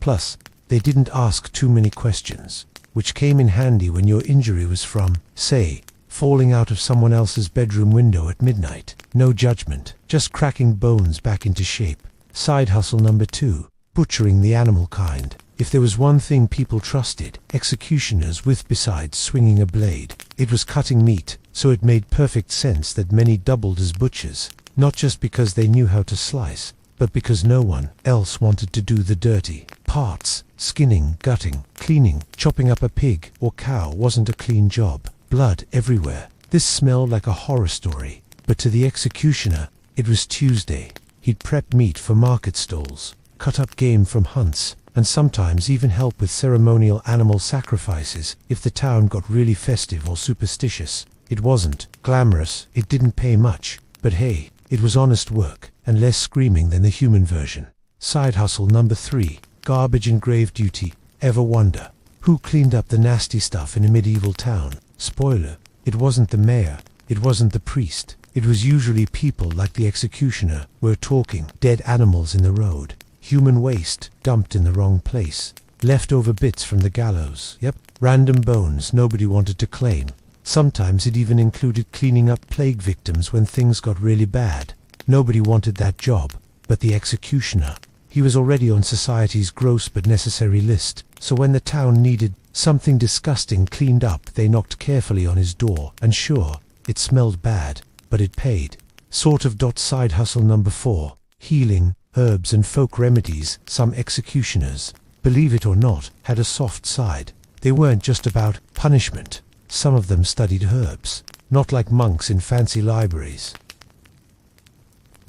Plus, they didn't ask too many questions, which came in handy when your injury was from, say, falling out of someone else's bedroom window at midnight. No judgment, just cracking bones back into shape. Side hustle number 2, butchering the animal kind. If there was one thing people trusted executioners with besides swinging a blade, it was cutting meat, so it made perfect sense that many doubled as butchers, not just because they knew how to slice, but because no one else wanted to do the dirty parts. Skinning, gutting, cleaning, chopping up a pig or cow wasn't a clean job. Blood everywhere. This smelled like a horror story, but to the executioner, it was Tuesday. He'd prep meat for market stalls, cut up game from hunts, and sometimes even help with ceremonial animal sacrifices if the town got really festive or superstitious. It wasn't glamorous, it didn't pay much, but hey, it was honest work, and less screaming than the human version. Side hustle number 3. Garbage and grave duty. Ever wonder who cleaned up the nasty stuff in a medieval town? Spoiler, it wasn't the mayor, it wasn't the priest. It was usually people like the executioner. We're talking dead animals in the road, human waste dumped in the wrong place, leftover bits from the gallows. Yep, random bones nobody wanted to claim. Sometimes it even included cleaning up plague victims when things got really bad. Nobody wanted that job, but the executioner. He was already on society's gross but necessary list, so when the town needed something disgusting cleaned up, they knocked carefully on his door, and sure, it smelled bad, but it paid. Side hustle number 4. Healing, herbs and folk remedies. Some executioners, believe it or not, had a soft side. They weren't just about punishment. Some of them studied herbs, not like monks in fancy libraries.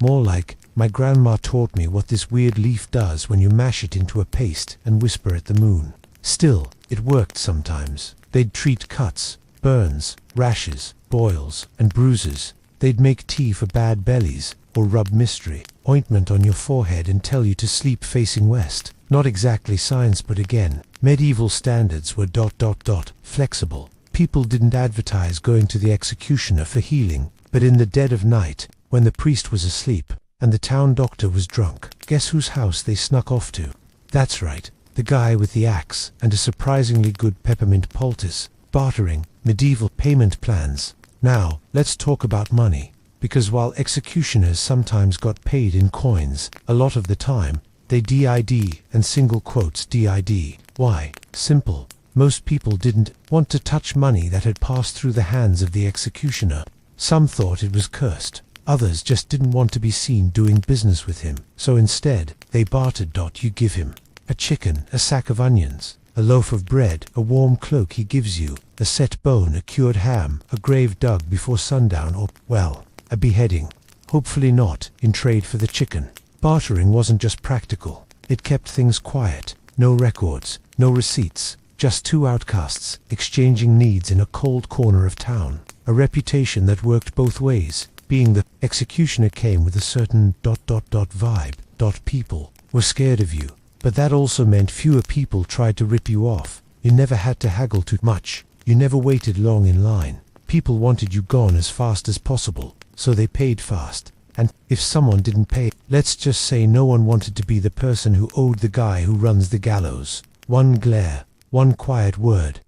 More like, my grandma taught me what this weird leaf does when you mash it into a paste and whisper at the moon. Still, it worked sometimes. They'd treat cuts, burns, rashes, boils, and bruises. They'd make tea for bad bellies, or rub mystery ointment on your forehead and tell you to sleep facing west. Not exactly science, but again, medieval standards were ... flexible. People didn't advertise going to the executioner for healing, but in the dead of night, when the priest was asleep, and the town doctor was drunk, guess whose house they snuck off to? That's right, the guy with the axe and a surprisingly good peppermint poultice. Bartering, medieval payment plans. Now, let's talk about money, because while executioners sometimes got paid in coins, a lot of the time, they did, and single quotes did. Why? Simple. Most people didn't want to touch money that had passed through the hands of the executioner. Some thought it was cursed. Others just didn't want to be seen doing business with him, so instead, they bartered. You give him a chicken, a sack of onions, a loaf of bread, a warm cloak he gives you, a set bone, a cured ham, a grave dug before sundown, or, well, a beheading. Hopefully not, in trade for the chicken. Bartering wasn't just practical, it kept things quiet. No records, no receipts, just two outcasts exchanging needs in a cold corner of town. A reputation that worked both ways. Being the executioner came with a certain ... vibe. People were scared of you, but that also meant fewer people tried to rip you off. You never had to haggle too much. You never waited long in line. People wanted you gone as fast as possible, so they paid fast. And if someone didn't pay, let's just say no one wanted to be the person who owed the guy who runs the gallows. One glare, one quiet word,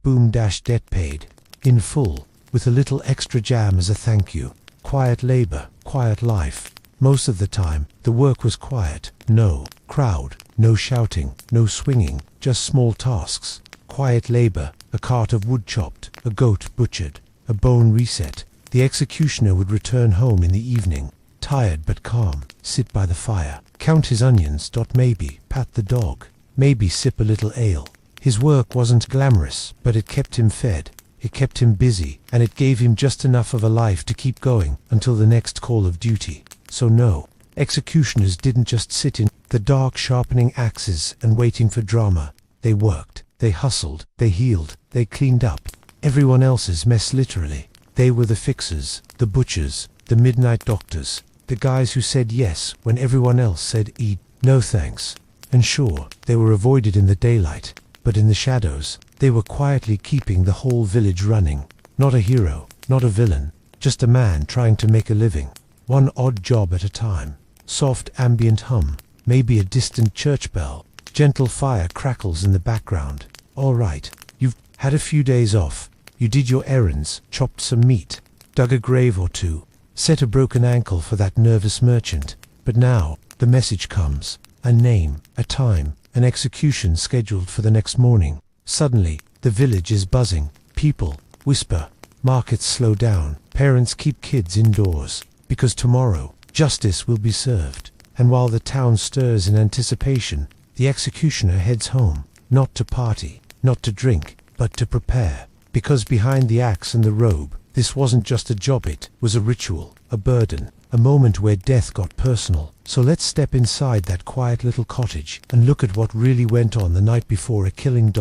boom debt paid. In full, with a little extra jam as a thank you. Quiet labor, quiet life. Most of the time, the work was quiet. No crowd, no shouting, no swinging, just small tasks. Quiet labor, a cart of wood chopped, a goat butchered, a bone reset. The executioner would return home in the evening, tired but calm, sit by the fire, count his onions. Maybe pat the dog, maybe sip a little ale. His work wasn't glamorous, but it kept him fed. It kept him busy, and it gave him just enough of a life to keep going until the next call of duty. So no, executioners didn't just sit in the dark sharpening axes and waiting for drama. They worked, they hustled, they healed, they cleaned up everyone else's mess literally. They were the fixers, the butchers, the midnight doctors, the guys who said yes when everyone else said no thanks. And sure, they were avoided in the daylight, but in the shadows, they were quietly keeping the whole village running. Not a hero, not a villain, just a man trying to make a living. One odd job at a time. Soft ambient hum, maybe a distant church bell. Gentle fire crackles in the background. All right, you've had a few days off. You did your errands, chopped some meat, dug a grave or two, set a broken ankle for that nervous merchant. But now, the message comes. A name, a time, an execution scheduled for the next morning. Suddenly, the village is buzzing. People whisper. Markets slow down. Parents keep kids indoors. Because tomorrow, justice will be served. And while the town stirs in anticipation, the executioner heads home. Not to party, not to drink, but to prepare. Because behind the axe and the robe, this wasn't just a job, it was a ritual, a burden, a moment where death got personal. So let's step inside that quiet little cottage and look at what really went on the night before a killing.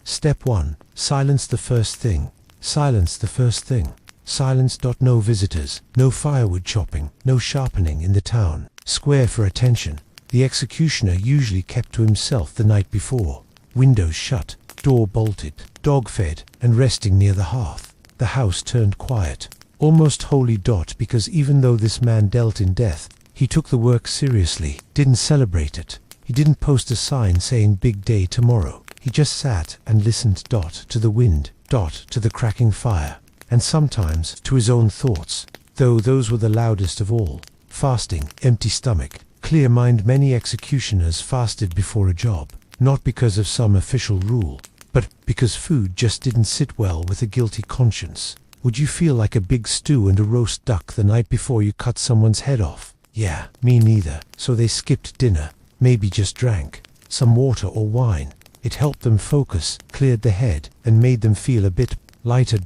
Step 1. Silence the first thing. Silence the first thing. Silence. No visitors, no firewood chopping, no sharpening in the town square for attention. The executioner usually kept to himself the night before. Windows shut, door bolted, dog fed, and resting near the hearth. The house turned quiet, almost holy. Because even though this man dealt in death, he took the work seriously, didn't celebrate it. He didn't post a sign saying big day tomorrow. He just sat and listened. To the wind, to the cracking fire, and sometimes to his own thoughts, though those were the loudest of all. Fasting, empty stomach, clear mind. Many executioners fasted before a job, not because of some official rule, but because food just didn't sit well with a guilty conscience. Would you feel like a big stew and a roast duck the night before you cut someone's head off? Yeah, me neither. So they skipped dinner, maybe just drank some water or wine. It helped them focus, cleared the head, and made them feel a bit lighter.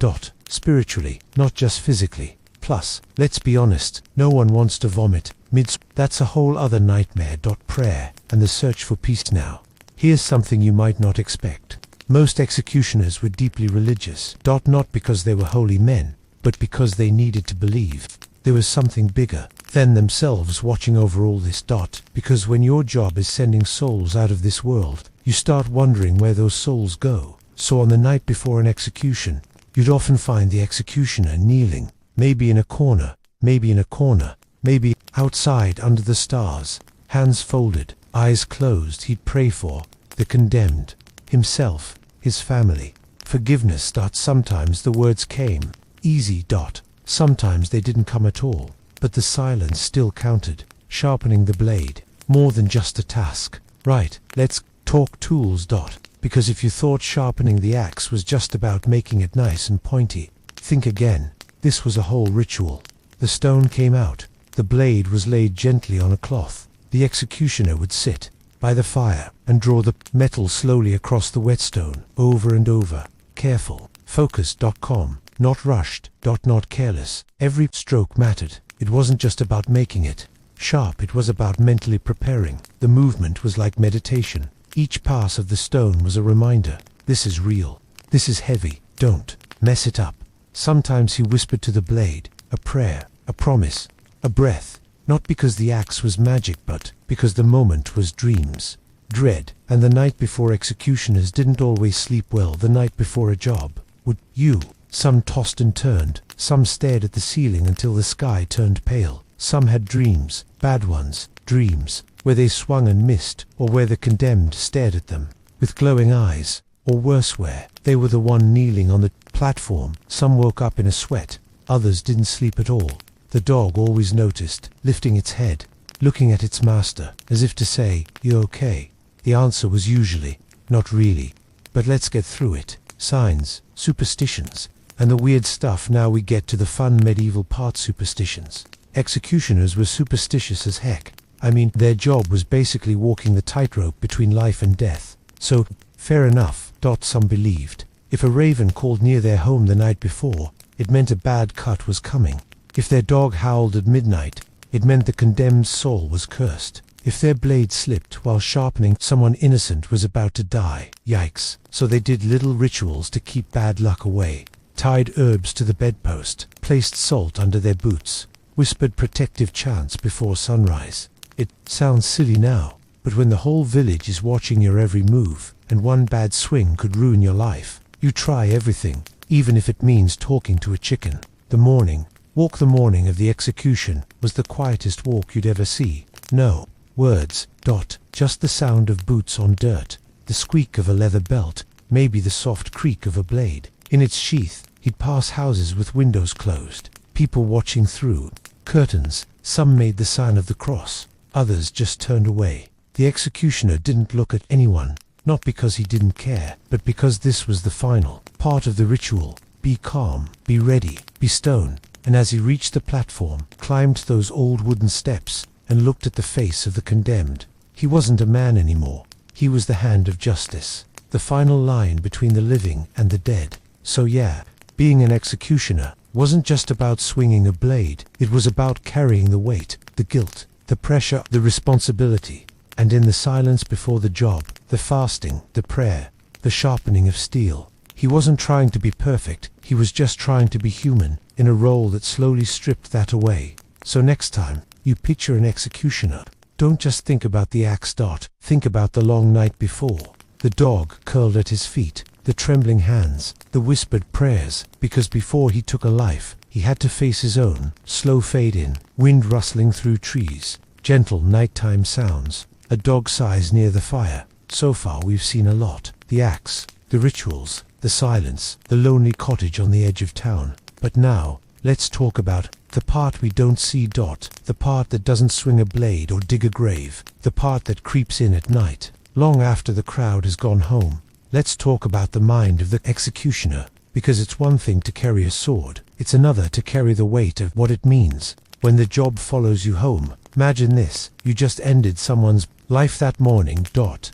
Spiritually, not just physically. Plus, let's be honest, no one wants to vomit mid. That's a whole other nightmare. Prayer and the search for peace. Now, here's something you might not expect. Most executioners were deeply religious. Not because they were holy men, but because they needed to believe there was something bigger than themselves watching over all this. Because when your job is sending souls out of this world, you start wondering where those souls go. So on the night before an execution, you'd often find the executioner kneeling, maybe in a corner, maybe outside under the stars, hands folded, eyes closed. He'd pray for the condemned, himself, his family, forgiveness. Sometimes the words came easy. Sometimes they didn't come at all, but the silence still counted. Sharpening the blade, more than just a task. Right, let's talk tools. Because if you thought sharpening the axe was just about making it nice and pointy, think again. This was a whole ritual. The stone came out, the blade was laid gently on a cloth. The executioner would sit by the fire and draw the metal slowly across the whetstone, over and over. Careful, focused. Calm, not rushed. Not careless. Every stroke mattered. It wasn't just about making it sharp, it was about mentally preparing. The movement was like meditation. Each pass of the stone was a reminder. This is real. This is heavy. Don't mess it up. Sometimes he whispered to the blade, a prayer, a promise, a breath, not because the axe was magic, but because the moment was dreams, dread. And the night before, executioners didn't always sleep well. The night before a job, would you? Some tossed and turned, some stared at the ceiling until the sky turned pale. Some had dreams, bad ones, dreams where they swung and missed, or where the condemned stared at them with glowing eyes, or worse, where they were the one kneeling on the platform. Some woke up in a sweat, others didn't sleep at all. The dog always noticed, lifting its head, looking at its master, as if to say, "You okay?" The answer was usually, "Not really, but let's get through it." Signs, superstitions, and the weird stuff. Now we get to the fun medieval part. Superstitions. Executioners were superstitious as heck. I mean, their job was basically walking the tightrope between life and death. So, fair enough. Some believed if a raven called near their home the night before, it meant a bad cut was coming. If their dog howled at midnight, it meant the condemned soul was cursed. If their blade slipped while sharpening, someone innocent was about to die. Yikes. So they did little rituals to keep bad luck away. Tied herbs to the bedpost, placed salt under their boots, whispered protective chants before sunrise. It sounds silly now, but when the whole village is watching your every move, and one bad swing could ruin your life, you try everything, even if it means talking to a chicken. The morning of the execution was the quietest walk you'd ever see. No words. Just the sound of boots on dirt, the squeak of a leather belt, maybe the soft creak of a blade in its sheath. He'd pass houses with windows closed, people watching through curtains. Some made the sign of the cross, others just turned away. The executioner didn't look at anyone, not because he didn't care, but because this was the final part of the ritual. Be calm, be ready, be stone. And as he reached the platform, climbed those old wooden steps, and looked at the face of the condemned, he wasn't a man anymore. He was the hand of justice, the final line between the living and the dead. So yeah, being an executioner wasn't just about swinging a blade. It was about carrying the weight, the guilt, the pressure, the responsibility. And in the silence before the job, the fasting, the prayer, the sharpening of steel, he wasn't trying to be perfect. He was just trying to be human, in a role that slowly stripped that away. So next time you picture an executioner, Don't just think about the axe. Think about the long night before. The dog curled at his feet, the trembling hands, the whispered prayers, because before he took a life, he had to face his own. Slow fade in, wind rustling through trees, gentle nighttime sounds, a dog sighs near the fire. So far we've seen a lot. The axe, the rituals, the silence, the lonely cottage on the edge of town. But now, let's talk about the part we don't see. The part that doesn't swing a blade or dig a grave. The part that creeps in at night, long after the crowd has gone home. Let's talk about the mind of the executioner, because it's one thing to carry a sword, it's another to carry the weight of what it means when the job follows you home. Imagine this, you just ended someone's life that morning.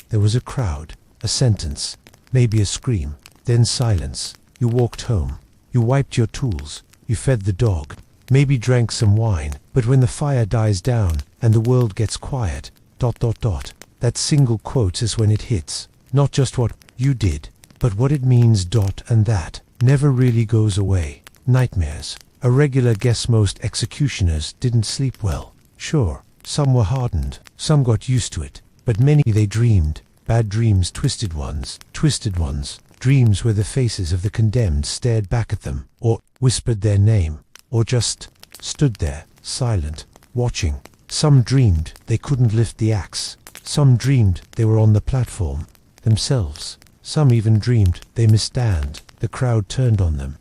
There was a crowd, a sentence, maybe a scream, then silence. You walked home, you wiped your tools, you fed the dog, maybe drank some wine, but when the fire dies down and the world gets quiet, that single quote is when it hits. Not just what you did, but what it means. And that never really goes away. Nightmares. A regular guess. Most executioners didn't sleep well. Sure, some were hardened, some got used to it, but many they dreamed. Bad dreams, twisted ones. Dreams where the faces of the condemned stared back at them, or whispered their name, or just stood there, silent, watching. Some dreamed they couldn't lift the axe. Some dreamed they were on the platform themselves. Some even dreamed they misstand. The crowd turned on them.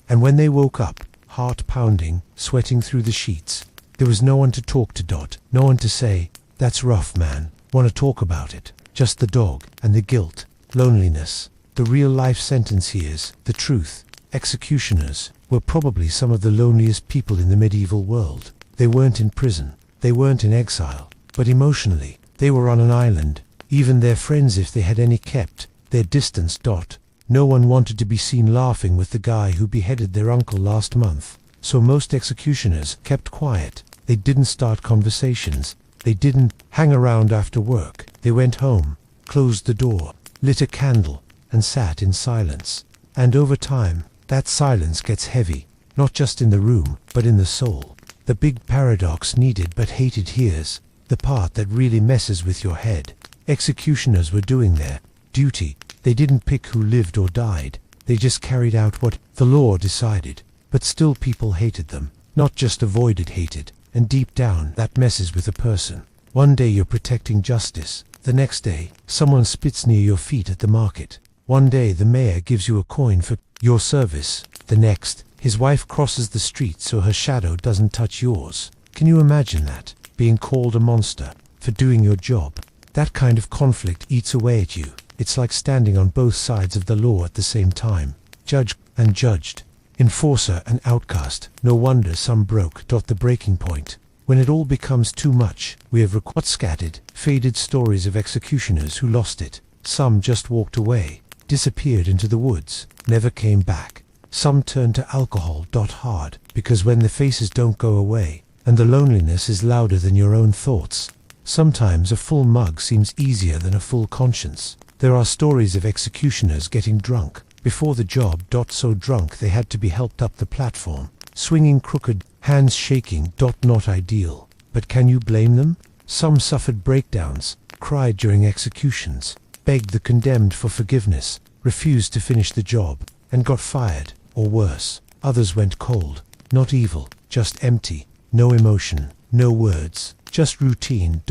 And when they woke up, heart pounding, sweating through the sheets, there was no one to talk to. No one to say, "That's rough, man. Want to talk about it?" Just the dog, and the guilt, loneliness. The real life sentence here's the truth. Executioners were probably some of the loneliest people in the medieval world. They weren't in prison. They weren't in exile. But emotionally, they were on an island. Even their friends, if they had any, kept their distance. No one wanted to be seen laughing with the guy who beheaded their uncle last month. So most executioners kept quiet. They didn't start conversations. They didn't hang around after work. They went home, closed the door, lit a candle, and sat in silence. And over time, that silence gets heavy, not just in the room, but in the soul. The big paradox needed but hated here's the part that really messes with your head. Executioners were doing their duty. They didn't pick who lived or died. They just carried out what the law decided. But still people hated them. Not just avoided, hated. And deep down, that messes with a person. One day you're protecting justice. The next day, someone spits near your feet at the market. One day the mayor gives you a coin for your service. The next, his wife crosses the street so her shadow doesn't touch yours. Can you imagine that? Being called a monster for doing your job. That kind of conflict eats away at you. It's like standing on both sides of the law at the same time. Judge and judged. Enforcer and outcast. No wonder some broke. The breaking point. When it all becomes too much, we have scattered, faded stories of executioners who lost it. Some just walked away, disappeared into the woods, never came back. Some turned to alcohol. Hard, because when the faces don't go away, and the loneliness is louder than your own thoughts, sometimes a full mug seems easier than a full conscience. There are stories of executioners getting drunk before the job. So drunk they had to be helped up the platform, swinging crooked, hands shaking. Not ideal. But can you blame them? Some suffered breakdowns, cried during executions, begged the condemned for forgiveness, refused to finish the job, and got fired, or worse. Others went cold, not evil, just empty, no emotion, no words, just routine.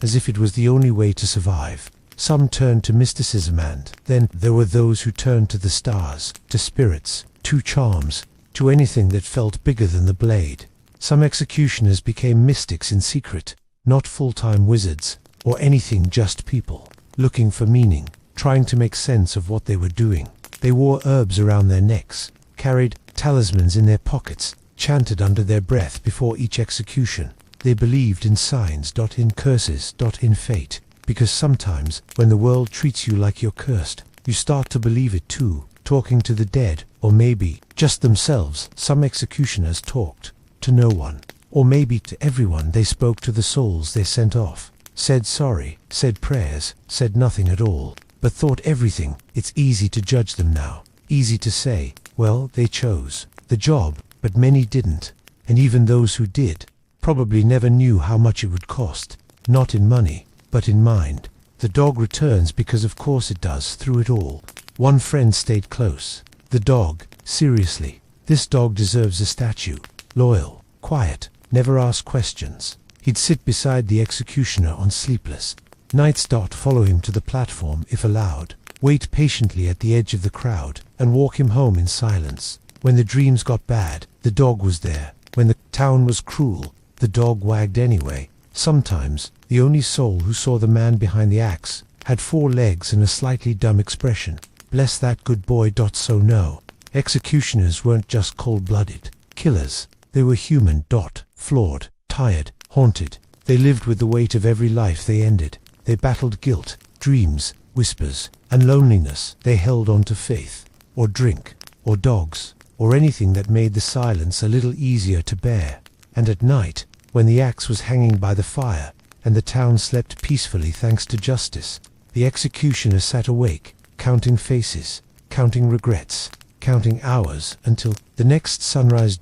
As if it was the only way to survive. Some turned to mysticism, and then there were those who turned to the stars, to spirits, to charms, to anything that felt bigger than the blade. Some executioners became mystics in secret, not full-time wizards, or anything, just people, looking for meaning, trying to make sense of what they were doing. They wore herbs around their necks, carried talismans in their pockets, chanted under their breath before each execution. They believed in signs. In curses. In fate. Because sometimes, when the world treats you like you're cursed, you start to believe it too, talking to the dead, or maybe just themselves. Some executioners talked to no one, or maybe to everyone. They spoke to the souls they sent off, said sorry, said prayers, said nothing at all, but thought everything. It's easy to judge them now, easy to say, well, they chose the job, but many didn't, and even those who did probably never knew how much it would cost. Not in money, but in mind. The dog returns because of course it does, through it all. One friend stayed close. The dog, seriously. This dog deserves a statue. Loyal, quiet, never ask questions. He'd sit beside the executioner on sleepless nights. Follow him to the platform if allowed. Wait patiently at the edge of the crowd and walk him home in silence. When the dreams got bad, the dog was there. When the town was cruel, the dog wagged anyway. Sometimes, the only soul who saw the man behind the axe had 4 legs and a slightly dumb expression. Bless that good boy. So no, executioners weren't just cold-blooded killers. They were human. Flawed, tired, haunted. They lived with the weight of every life they ended. They battled guilt, dreams, whispers, and loneliness. They held on to faith, or drink, or dogs, or anything that made the silence a little easier to bear. And at night, when the axe was hanging by the fire, and the town slept peacefully thanks to justice, the executioner sat awake, counting faces, counting regrets, counting hours until the next sunrise.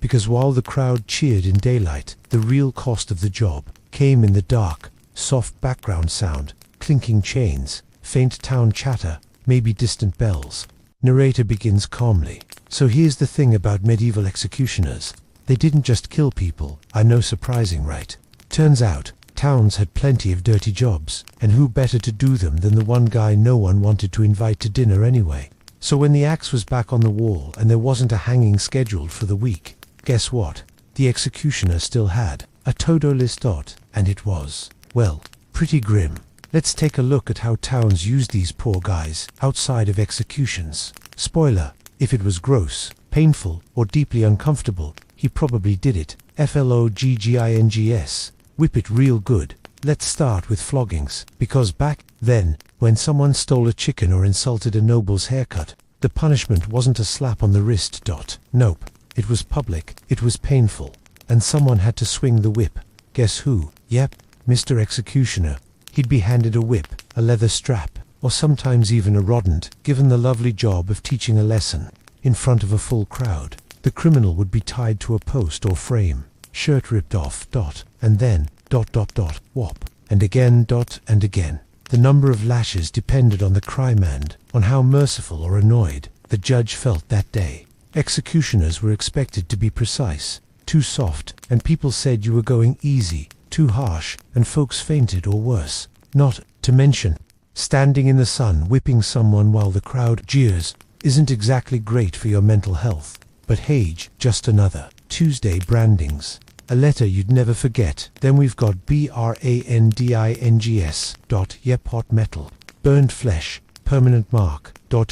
Because while the crowd cheered in daylight, the real cost of the job came in the dark. Soft background sound, clinking chains, faint town chatter, maybe distant bells. Narrator begins calmly. So here's the thing about medieval executioners. They didn't just kill people. I know, surprising, right? Turns out, towns had plenty of dirty jobs, and who better to do them than the one guy no one wanted to invite to dinner anyway. So when the axe was back on the wall and there wasn't a hanging scheduled for the week, guess what? The executioner still had a to-do list. And it was, well, pretty grim. Let's take a look at how towns used these poor guys outside of executions. Spoiler, if it was gross, painful, or deeply uncomfortable, he probably did it. FLOGGINGS. Whip it real good. Let's start with floggings, because back then, when someone stole a chicken or insulted a noble's haircut, the punishment wasn't a slap on the wrist. Nope. It was public, it was painful, and someone had to swing the whip. Guess who? Yep, Mr. Executioner. He'd be handed a whip, a leather strap, or sometimes even a rodent, given the lovely job of teaching a lesson. In front of a full crowd, the criminal would be tied to a post or frame, shirt ripped off. And then, whop, and again, and again. The number of lashes depended on the crime and on how merciful or annoyed the judge felt that day. Executioners were expected to be precise. Too soft, and people said you were going easy. Too harsh, and folks fainted or worse. Not to mention, standing in the sun whipping someone while the crowd jeers isn't exactly great for your mental health. But hey, just another Tuesday brandings. A letter you'd never forget. Then we've got BRANDINGS. Yep, hot metal. Burned flesh, permanent mark.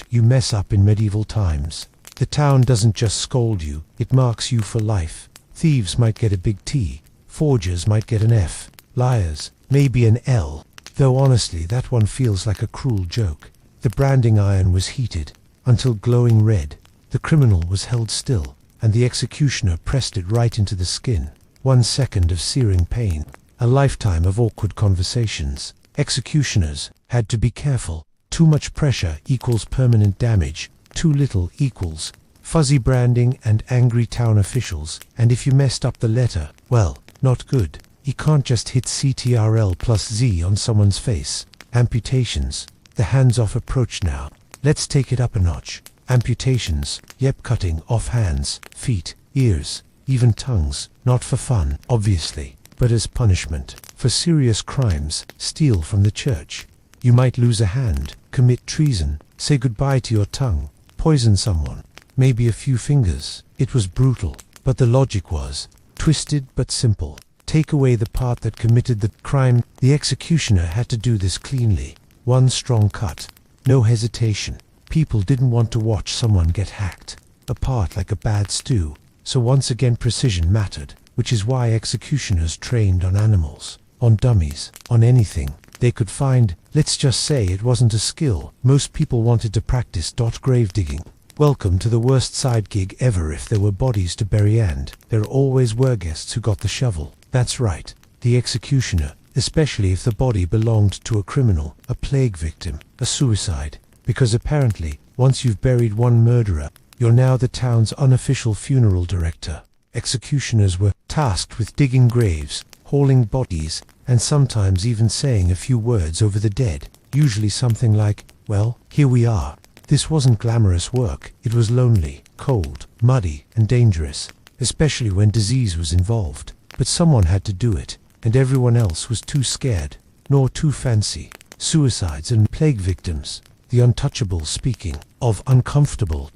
You mess up in medieval times. The town doesn't just scold you, it marks you for life. Thieves might get a big T. Forgers might get an F. Liars, maybe an L. Though honestly, that one feels like a cruel joke. The branding iron was heated until glowing red. The criminal was held still, and the executioner pressed it right into the skin. 1 second of searing pain. A lifetime of awkward conversations. Executioners had to be careful. Too much pressure equals permanent damage. Too little equals fuzzy branding and angry town officials. And if you messed up the letter, well, not good. You can't just hit Ctrl+Z on someone's face. Amputations. The hands-off approach now. Let's take it up a notch. Amputations. Yep, cutting off hands, feet, ears, even tongues. Not for fun, obviously, but as punishment. For serious crimes, steal from the church. You might lose a hand, commit treason, say goodbye to your tongue, poison someone, maybe a few fingers. It was brutal, but the logic was twisted but simple. Take away the part that committed the crime. The executioner had to do this cleanly. One strong cut. No hesitation. People didn't want to watch someone get hacked apart like a bad stew. So once again precision mattered, which is why executioners trained on animals, on dummies, on anything they could find. Let's just say it wasn't a skill most people wanted to practice. Grave digging. Welcome to the worst side gig ever. If there were bodies to bury, and there always were guests who got the shovel. That's right, the executioner, especially if the body belonged to a criminal, a plague victim, a suicide. Because apparently, once you've buried one murderer, you're now the town's unofficial funeral director. executioners were tasked with digging graves, hauling bodies, and sometimes even saying a few words over the dead, usually something like, "Well, here we are." This wasn't glamorous work. It was lonely, cold, muddy, and dangerous, especially when disease was involved. But someone had to do it, and everyone else was too scared, nor too fancy. Suicides and plague victims. The untouchables speaking of uncomfortable ...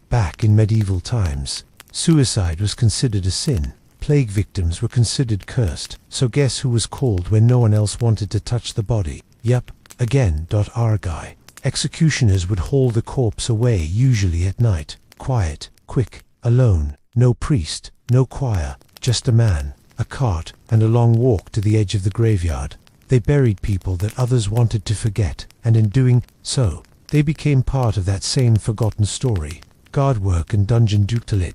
Back in medieval times, suicide was considered a sin. Plague victims were considered cursed. So guess who was called when no one else wanted to touch the body? Yup, again, our guy. Executioners would haul the corpse away, usually at night. Quiet, quick, alone, no priest, no choir, just a man, a cart, and a long walk to the edge of the graveyard. They buried people that others wanted to forget, and in doing so, they became part of that same forgotten story. Guard work and dungeon duty.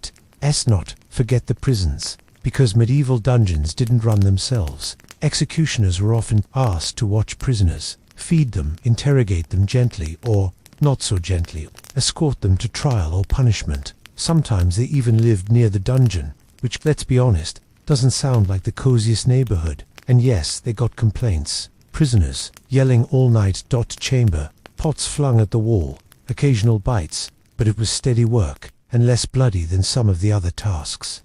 Not forget the prisons, because medieval dungeons didn't run themselves. Executioners were often asked to watch prisoners, feed them, interrogate them gently or not so gently, escort them to trial or punishment. Sometimes they even lived near the dungeon, which, let's be honest, doesn't sound like the coziest neighborhood. And yes, they got complaints. Prisoners yelling all night. Chamber, pots flung at the wall, occasional bites, but it was steady work, and less bloody than some of the other tasks.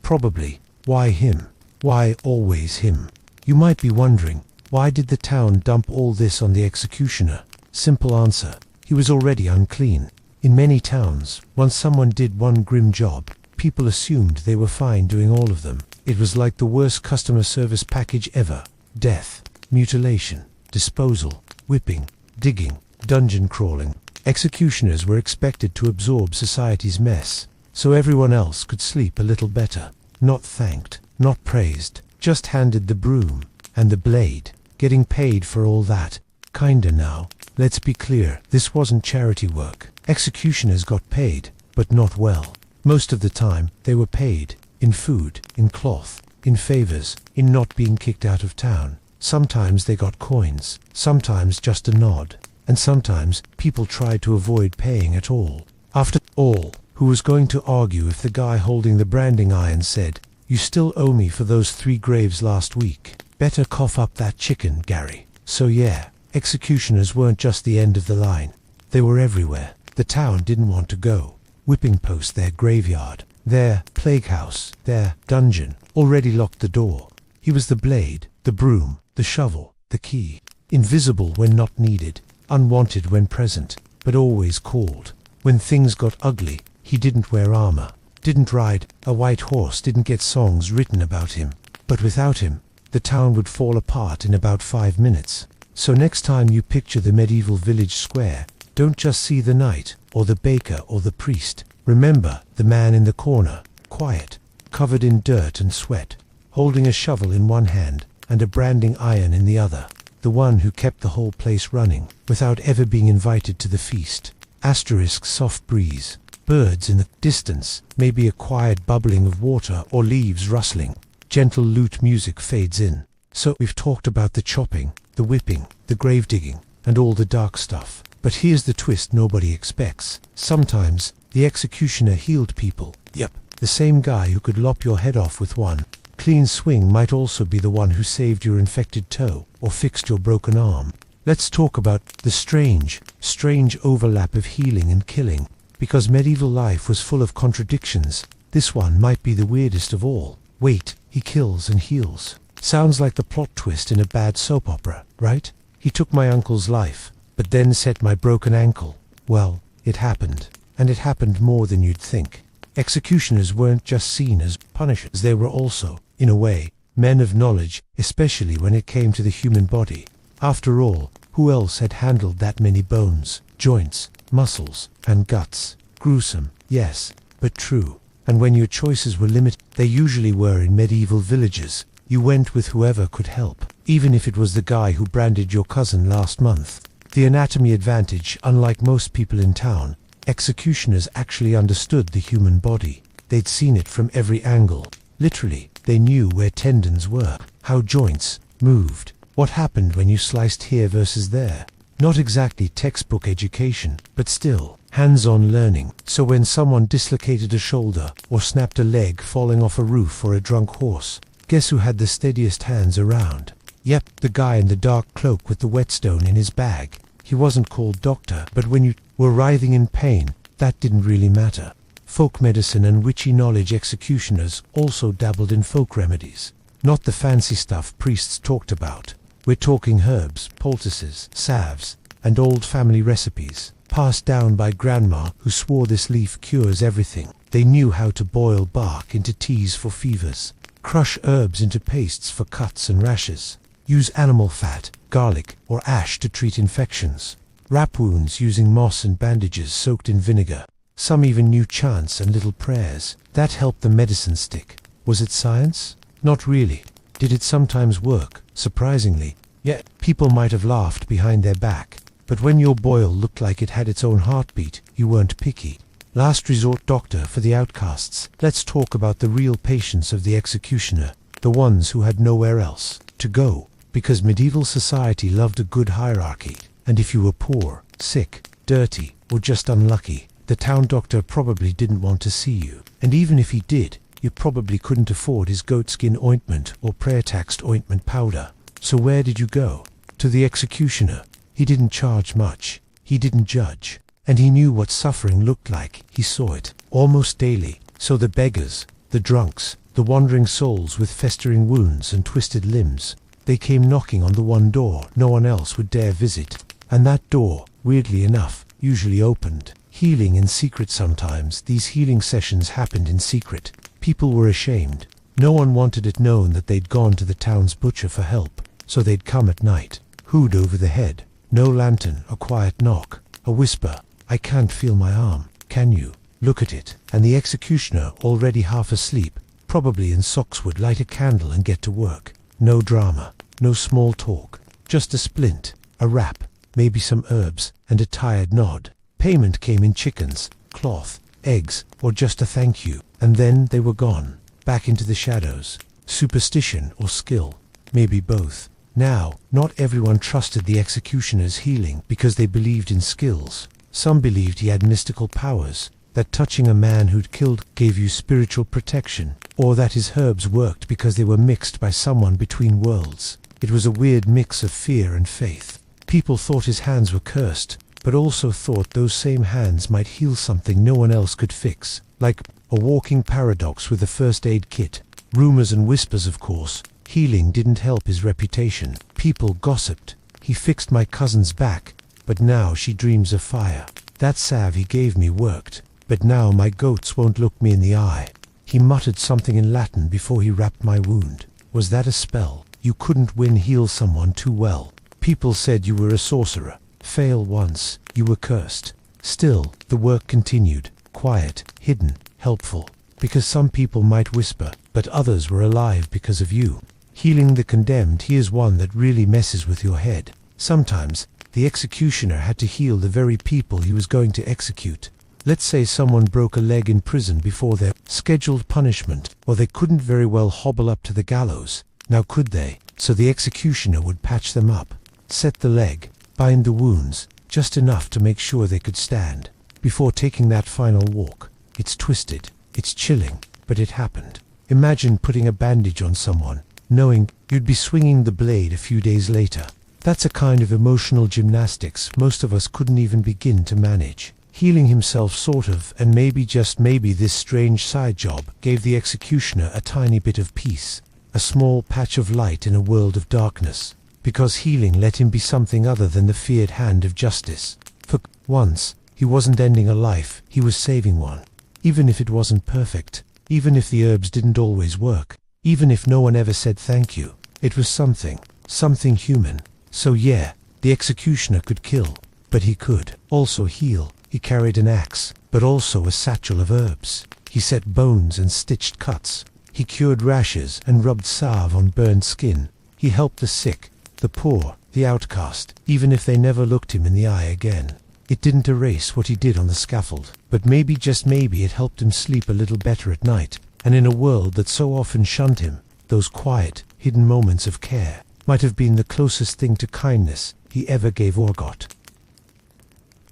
Probably, why him? Why always him? You might be wondering, why did the town dump all this on the executioner? Simple answer, he was already unclean. In many towns, once someone did one grim job, people assumed they were fine doing all of them. It was like the worst customer service package ever. Death, mutilation, disposal, whipping, digging, dungeon crawling. Executioners were expected to absorb society's mess, so everyone else could sleep a little better. Not thanked, not praised, just handed the broom and the blade, getting paid for all that. Kinda now. Let's be clear, this wasn't charity work. Executioners got paid, but not well. Most of the time, they were paid in food, in cloth, in favors, in not being kicked out of town. Sometimes they got coins, sometimes just a nod, and sometimes people tried to avoid paying at all. After all, who was going to argue if the guy holding the branding iron said, "You still owe me for those 3 graves last week. Better cough up that chicken, Gary." So yeah, executioners weren't just the end of the line. They were everywhere. The town didn't want to go. Whipping post, their graveyard, their plague house, their dungeon, already locked the door. He was the blade, the broom, the shovel, the key. Invisible when not needed, unwanted when present, but always called. When things got ugly, he didn't wear armor, didn't ride a white horse, didn't get songs written about him. But without him, the town would fall apart in about 5 minutes. So next time you picture the medieval village square, don't just see the knight, or the baker, or the priest. Remember the man in the corner, quiet, covered in dirt and sweat, holding a shovel in one hand and a branding iron in the other. The one who kept the whole place running, without ever being invited to the feast. Asterisk soft breeze, birds in the distance, maybe a quiet bubbling of water or leaves rustling. Gentle lute music fades in. So we've talked about the chopping, the whipping, the grave digging, and all the dark stuff. But here's the twist nobody expects. Sometimes, the executioner healed people. Yep, the same guy who could lop your head off with one clean swing might also be the one who saved your infected toe, or fixed your broken arm. Let's talk about the strange overlap of healing and killing. Because medieval life was full of contradictions, this one might be the weirdest of all. Wait, he kills and heals. Sounds like the plot twist in a bad soap opera, right? He took my uncle's life, but then set my broken ankle. Well, it happened, and it happened more than you'd think. Executioners weren't just seen as punishers, they were also, in a way, men of knowledge, especially when it came to the human body. After all, who else had handled that many bones, joints, muscles, and guts? Gruesome, yes, but true. And when your choices were limited, they usually were in medieval villages, you went with whoever could help, even if it was the guy who branded your cousin last month. The anatomy advantage, unlike most people in town, executioners actually understood the human body. They'd seen it from every angle. Literally, they knew where tendons were, how joints moved, what happened when you sliced here versus there. Not exactly textbook education, but still, hands-on learning. So when someone dislocated a shoulder or snapped a leg falling off a roof or a drunk horse, guess who had the steadiest hands around? Yep, the guy in the dark cloak with the whetstone in his bag. He wasn't called doctor, but when you were writhing in pain, that didn't really matter. Folk medicine and witchy knowledge executioners also dabbled in folk remedies. Not the fancy stuff priests talked about. We're talking herbs, poultices, salves, and old family recipes, passed down by grandma who swore this leaf cures everything. They knew how to boil bark into teas for fevers, crush herbs into pastes for cuts and rashes, use animal fat, garlic, or ash to treat infections, wrap wounds using moss and bandages soaked in vinegar. Some even knew chants and little prayers. That helped the medicine stick. Was it science? Not really. Did it sometimes work? Surprisingly. Yet people might have laughed behind their back. But when your boil looked like it had its own heartbeat, you weren't picky. Last resort doctor for the outcasts. Let's talk about the real patients of the executioner, the ones who had nowhere else to go, because medieval society loved a good hierarchy, and if you were poor, sick, dirty, or just unlucky, the town doctor probably didn't want to see you. And even if he did, you probably couldn't afford his goatskin ointment or prayer-taxed ointment powder. So where did you go? To the executioner. He didn't charge much. He didn't judge. And he knew what suffering looked like. He saw it almost daily. So the beggars, the drunks, the wandering souls with festering wounds and twisted limbs, they came knocking on the one door no one else would dare visit. And that door, weirdly enough, usually opened. Healing in secret sometimes. These healing sessions happened in secret. People were ashamed. No one wanted it known that they'd gone to the town's butcher for help. So they'd come at night, hood over the head. No lantern, a quiet knock, a whisper. I can't feel my arm. Can you? Look at it. And the executioner, already half asleep, probably in socks, would light a candle and get to work. No drama, no small talk. Just a splint, a wrap, maybe some herbs, and a tired nod. Payment came in chickens, cloth, eggs, or just a thank you. And then they were gone, back into the shadows. Superstition or skill, maybe both. Now, not everyone trusted the executioner's healing because they believed in skills. Some believed he had mystical powers, that touching a man who'd killed gave you spiritual protection, or that his herbs worked because they were mixed by someone between worlds. It was a weird mix of fear and faith. People thought his hands were cursed, but also thought those same hands might heal something no one else could fix, like a walking paradox with a first aid kit. Rumors and whispers, of course. Healing didn't help his reputation. People gossiped. He fixed my cousin's back, but now she dreams of fire. That salve he gave me worked, but now my goats won't look me in the eye. He muttered something in Latin before he wrapped my wound. Was that a spell? You couldn't heal someone too well. People said you were a sorcerer. Fail once, you were cursed. Still, the work continued. Quiet, hidden, helpful. Because some people might whisper, but others were alive because of you. Healing the condemned, here's one that really messes with your head. Sometimes, the executioner had to heal the very people he was going to execute. Let's say someone broke a leg in prison before their scheduled punishment, or they couldn't very well hobble up to the gallows. Now could they? So the executioner would patch them up, set the leg, bind the wounds, just enough to make sure they could stand, before taking that final walk. It's twisted, it's chilling, but it happened. Imagine putting a bandage on someone, knowing you'd be swinging the blade a few days later. That's a kind of emotional gymnastics most of us couldn't even begin to manage. Healing himself sort of, and maybe just maybe this strange side job gave the executioner a tiny bit of peace, a small patch of light in a world of darkness, because healing let him be something other than the feared hand of justice. For once, he wasn't ending a life, he was saving one. Even if it wasn't perfect, even if the herbs didn't always work, even if no one ever said thank you, it was something human. So yeah, the executioner could kill, but he could also heal. He carried an axe, but also a satchel of herbs. He set bones and stitched cuts. He cured rashes and rubbed salve on burned skin. He helped the sick, the poor, the outcast, even if they never looked him in the eye again. It didn't erase what he did on the scaffold, but maybe, just maybe, it helped him sleep a little better at night. And in a world that so often shunned him, those quiet, hidden moments of care might have been the closest thing to kindness he ever gave or got.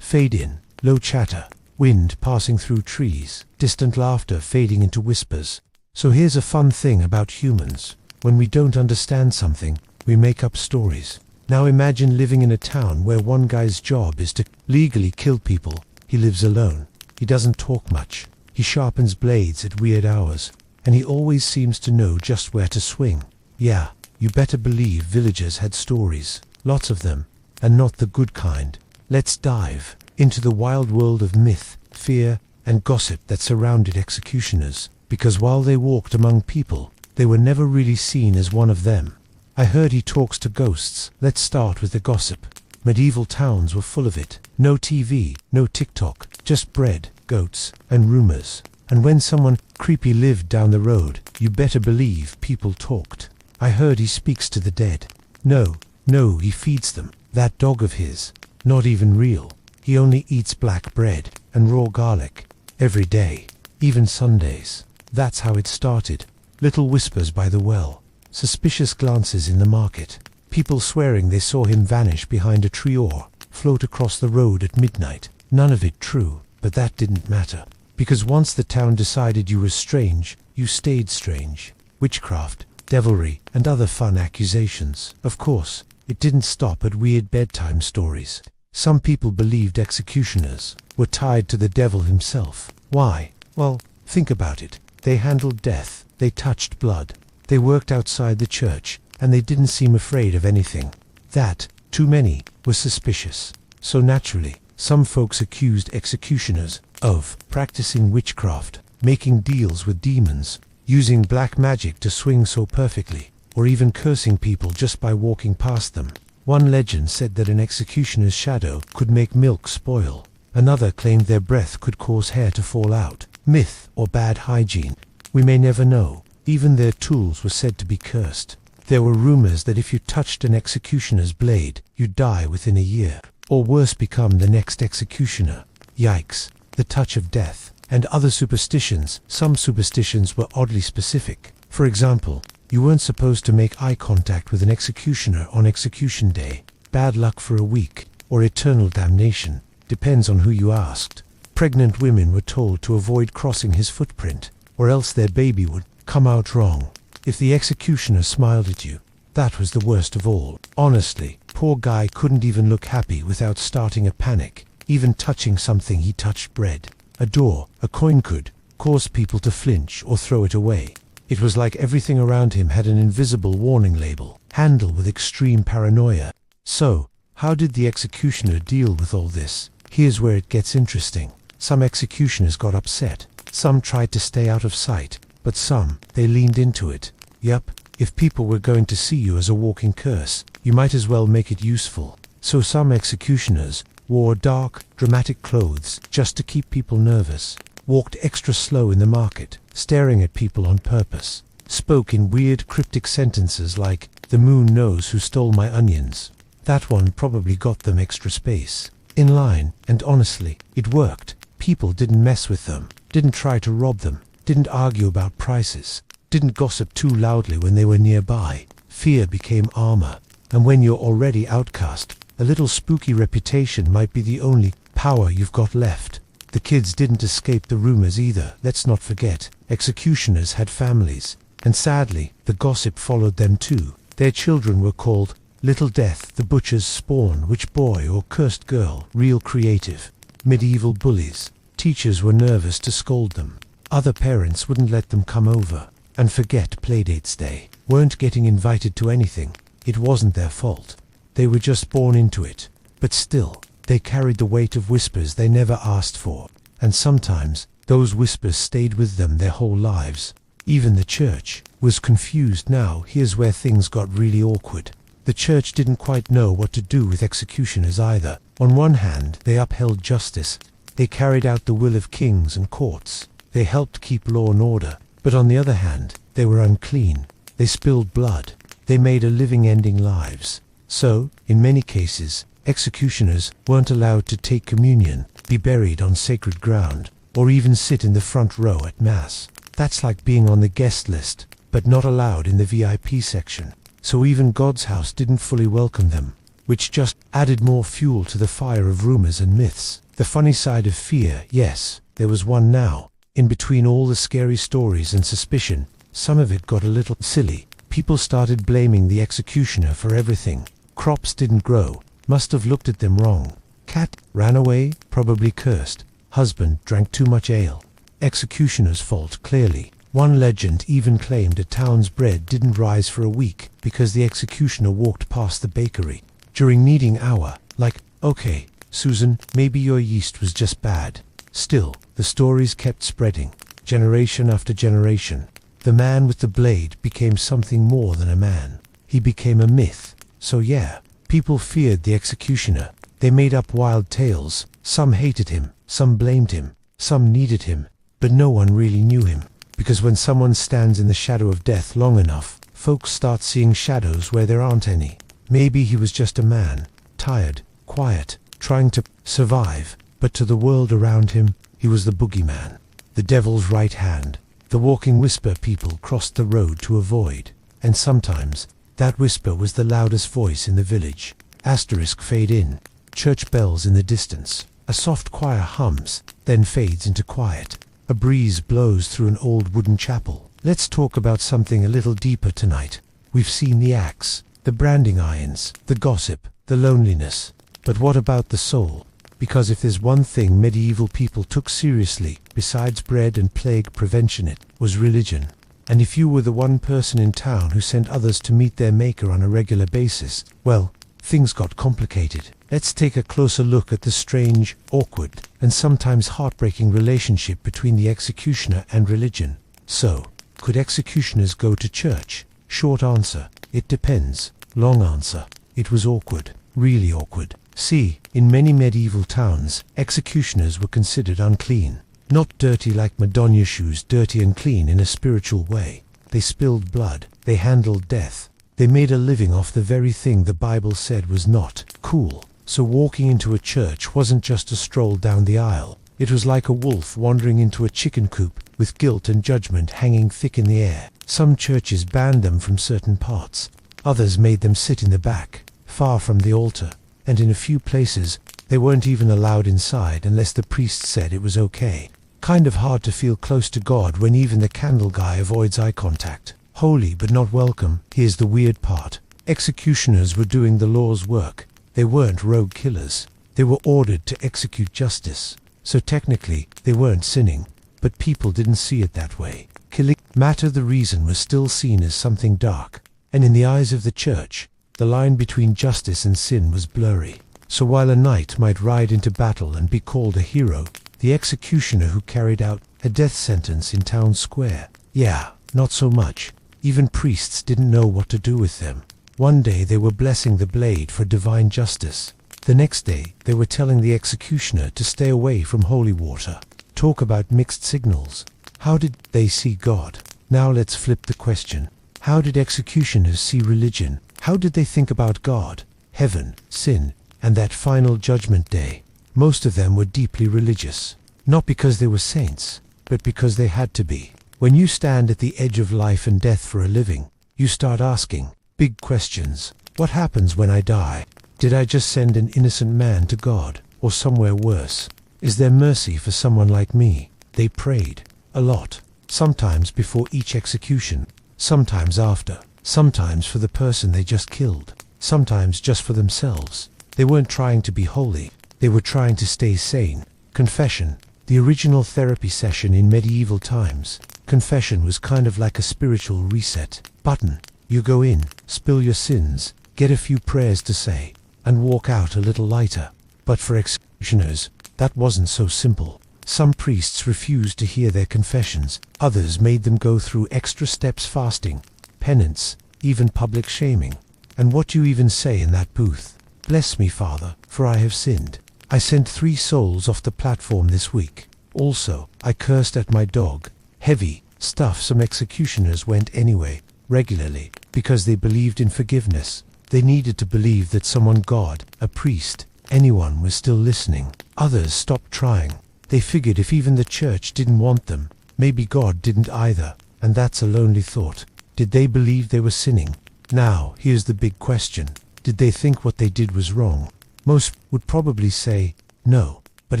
Fade in. low chatter, wind passing through trees, distant laughter fading into whispers. So here's a fun thing about humans. When we don't understand something, we make up stories. Now imagine living in a town where one guy's job is to legally kill people. He lives alone. He doesn't talk much. He sharpens blades at weird hours, and he always seems to know just where to swing. Yeah, you better believe villagers had stories, lots of them, and not the good kind. Let's dive into the wild world of myth, fear, and gossip that surrounded executioners, because while they walked among people, they were never really seen as one of them. I heard he talks to ghosts. Let's start with the gossip. Medieval towns were full of it. No TV, no TikTok, just bread, goats, and rumors. And when someone creepy lived down the road, you better believe people talked. I heard he speaks to the dead. No, he feeds them. That dog of his, not even real. He only eats black bread and raw garlic every day, even Sundays. That's how it started. Little whispers by the well, suspicious glances in the market, people swearing they saw him vanish behind a tree or float across the road at midnight. None of it true, but that didn't matter, because once the town decided you were strange, you stayed strange. Witchcraft, devilry, and other fun accusations. Of course, it didn't stop at weird bedtime stories. Some people believed executioners were tied to the devil himself. Why? Well, think about it. They handled death, they touched blood, they worked outside the church, and they didn't seem afraid of anything. That, too many, was suspicious. So naturally, some folks accused executioners of practicing witchcraft, making deals with demons, using black magic to swing so perfectly, or even cursing people just by walking past them. One legend said that an executioner's shadow could make milk spoil. Another claimed their breath could cause hair to fall out. Myth or bad hygiene, we may never know. Even their tools were said to be cursed. There were rumors that if you touched an executioner's blade, you'd die within a year, or worse, become the next executioner. Yikes, the touch of death. And other superstitions. Some superstitions were oddly specific. For example, you weren't supposed to make eye contact with an executioner on execution day. Bad luck for a week, or eternal damnation. Depends on who you asked. Pregnant women were told to avoid crossing his footprint, or else their baby would come out wrong. If the executioner smiled at you, that was the worst of all. Honestly, poor guy couldn't even look happy without starting a panic. Even touching something, he touched bread, a door, a coin could cause people to flinch or throw it away. It was like everything around him had an invisible warning label. Handle with extreme paranoia. So, how did the executioner deal with all this? Here's where it gets interesting. Some executioners got upset. Some tried to stay out of sight, but some, they leaned into it. Yup, if people were going to see you as a walking curse, you might as well make it useful. So some executioners wore dark, dramatic clothes just to keep people nervous, walked extra slow in the market, staring at people on purpose, spoke in weird cryptic sentences like, "The moon knows who stole my onions." That one probably got them extra space in line, and honestly, it worked. People didn't mess with them, didn't try to rob them, didn't argue about prices, didn't gossip too loudly when they were nearby. Fear became armor, and when you're already outcast, a little spooky reputation might be the only power you've got left. The kids didn't escape the rumors either. Let's not forget, executioners had families, and sadly, the gossip followed them too. Their children were called Little Death, the butcher's spawn, witch boy or cursed girl. Real creative. Medieval bullies. Teachers were nervous to scold them. Other parents wouldn't let them come over. And forget Playdates Day. Weren't getting invited to anything. It wasn't their fault. They were just born into it. But still, they carried the weight of whispers they never asked for. And sometimes, those whispers stayed with them their whole lives. Even the church was confused now. Here's where things got really awkward. The church didn't quite know what to do with executioners either. On one hand, they upheld justice. They carried out the will of kings and courts. They helped keep law and order. But on the other hand, they were unclean. They spilled blood. They made a living ending lives. So, in many cases, executioners weren't allowed to take communion, be buried on sacred ground, or even sit in the front row at Mass. That's like being on the guest list, but not allowed in the VIP section. So even God's house didn't fully welcome them, which just added more fuel to the fire of rumors and myths. The funny side of fear, yes, there was one now. In between all the scary stories and suspicion, some of it got a little silly. People started blaming the executioner for everything. Crops didn't grow, must have looked at them wrong. Cat ran away, probably cursed. Husband drank too much ale. Executioner's fault, clearly. One legend even claimed a town's bread didn't rise for a week because the executioner walked past the bakery during kneading hour. Like, okay, Susan, maybe your yeast was just bad. Still, the stories kept spreading, generation after generation. The man with the blade became something more than a man. He became a myth. So yeah, people feared the executioner. They made up wild tales. Some hated him, some blamed him, some needed him, but no one really knew him. Because when someone stands in the shadow of death long enough, folks start seeing shadows where there aren't any. Maybe he was just a man, tired, quiet, trying to survive, but to the world around him, he was the boogeyman, the devil's right hand, the walking whisper people crossed the road to avoid. And sometimes, that whisper was the loudest voice in the village. Asterisk fade in, church bells in the distance. A soft choir hums, then fades into quiet. A breeze blows through an old wooden chapel. Let's talk about something a little deeper tonight. We've seen the axe, the branding irons, the gossip, the loneliness. But what about the soul? Because if there's one thing medieval people took seriously, besides bread and plague prevention, it was religion. And if you were the one person in town who sent others to meet their maker on a regular basis, well, things got complicated. Let's take a closer look at the strange, awkward, and sometimes heartbreaking relationship between the executioner and religion. So, could executioners go to church? Short answer, it depends. Long answer, it was awkward, really awkward. See, in many medieval towns, executioners were considered unclean. Not dirty like Madonna shoes, dirty and clean in a spiritual way. They spilled blood, they handled death. They made a living off the very thing the Bible said was not cool. So walking into a church wasn't just a stroll down the aisle. It was like a wolf wandering into a chicken coop, with guilt and judgment hanging thick in the air. Some churches banned them from certain parts. Others made them sit in the back, far from the altar. And in a few places, they weren't even allowed inside unless the priest said it was okay. Kind of hard to feel close to God when even the candle guy avoids eye contact. Holy but not welcome. Here's the weird part. Executioners were doing the law's work. They weren't rogue killers. They were ordered to execute justice. So technically, they weren't sinning. But people didn't see it that way. Killing matter the reason was still seen as something dark. And in the eyes of the church, the line between justice and sin was blurry. So while a knight might ride into battle and be called a hero, the executioner who carried out a death sentence in town square, yeah, not so much. Even priests didn't know what to do with them. One day they were blessing the blade for divine justice. The next day they were telling the executioner to stay away from holy water. Talk about mixed signals. How did they see God? Now let's flip the question. How did executioners see religion? How did they think about God, heaven, sin, and that final judgment day? Most of them were deeply religious. Not because they were saints, but because they had to be. When you stand at the edge of life and death for a living, you start asking big questions. What happens when I die? Did I just send an innocent man to God, or somewhere worse? Is there mercy for someone like me? They prayed. A lot. Sometimes before each execution. Sometimes after. Sometimes for the person they just killed. Sometimes just for themselves. They weren't trying to be holy. They were trying to stay sane. Confession. The original therapy session in medieval times. Confession was kind of like a spiritual reset button. You go in, spill your sins, get a few prayers to say, and walk out a little lighter. But for executioners, that wasn't so simple. Some priests refused to hear their confessions. Others made them go through extra steps: fasting, penance, even public shaming. And what do you even say in that booth? Bless me, Father, for I have sinned. I sent 3 souls off the platform this week. Also, I cursed at my dog. Heavy stuff. Some executioners went anyway, regularly, because they believed in forgiveness. They needed to believe that someone, God, a priest, anyone, was still listening. Others stopped trying. They figured if even the church didn't want them, maybe God didn't either. And that's a lonely thought. Did they believe they were sinning? Now, here's the big question. Did they think what they did was wrong? Most would probably say, no. but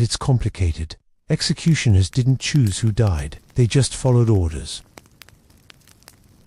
it's complicated. Executioners didn't choose who died, they just followed orders.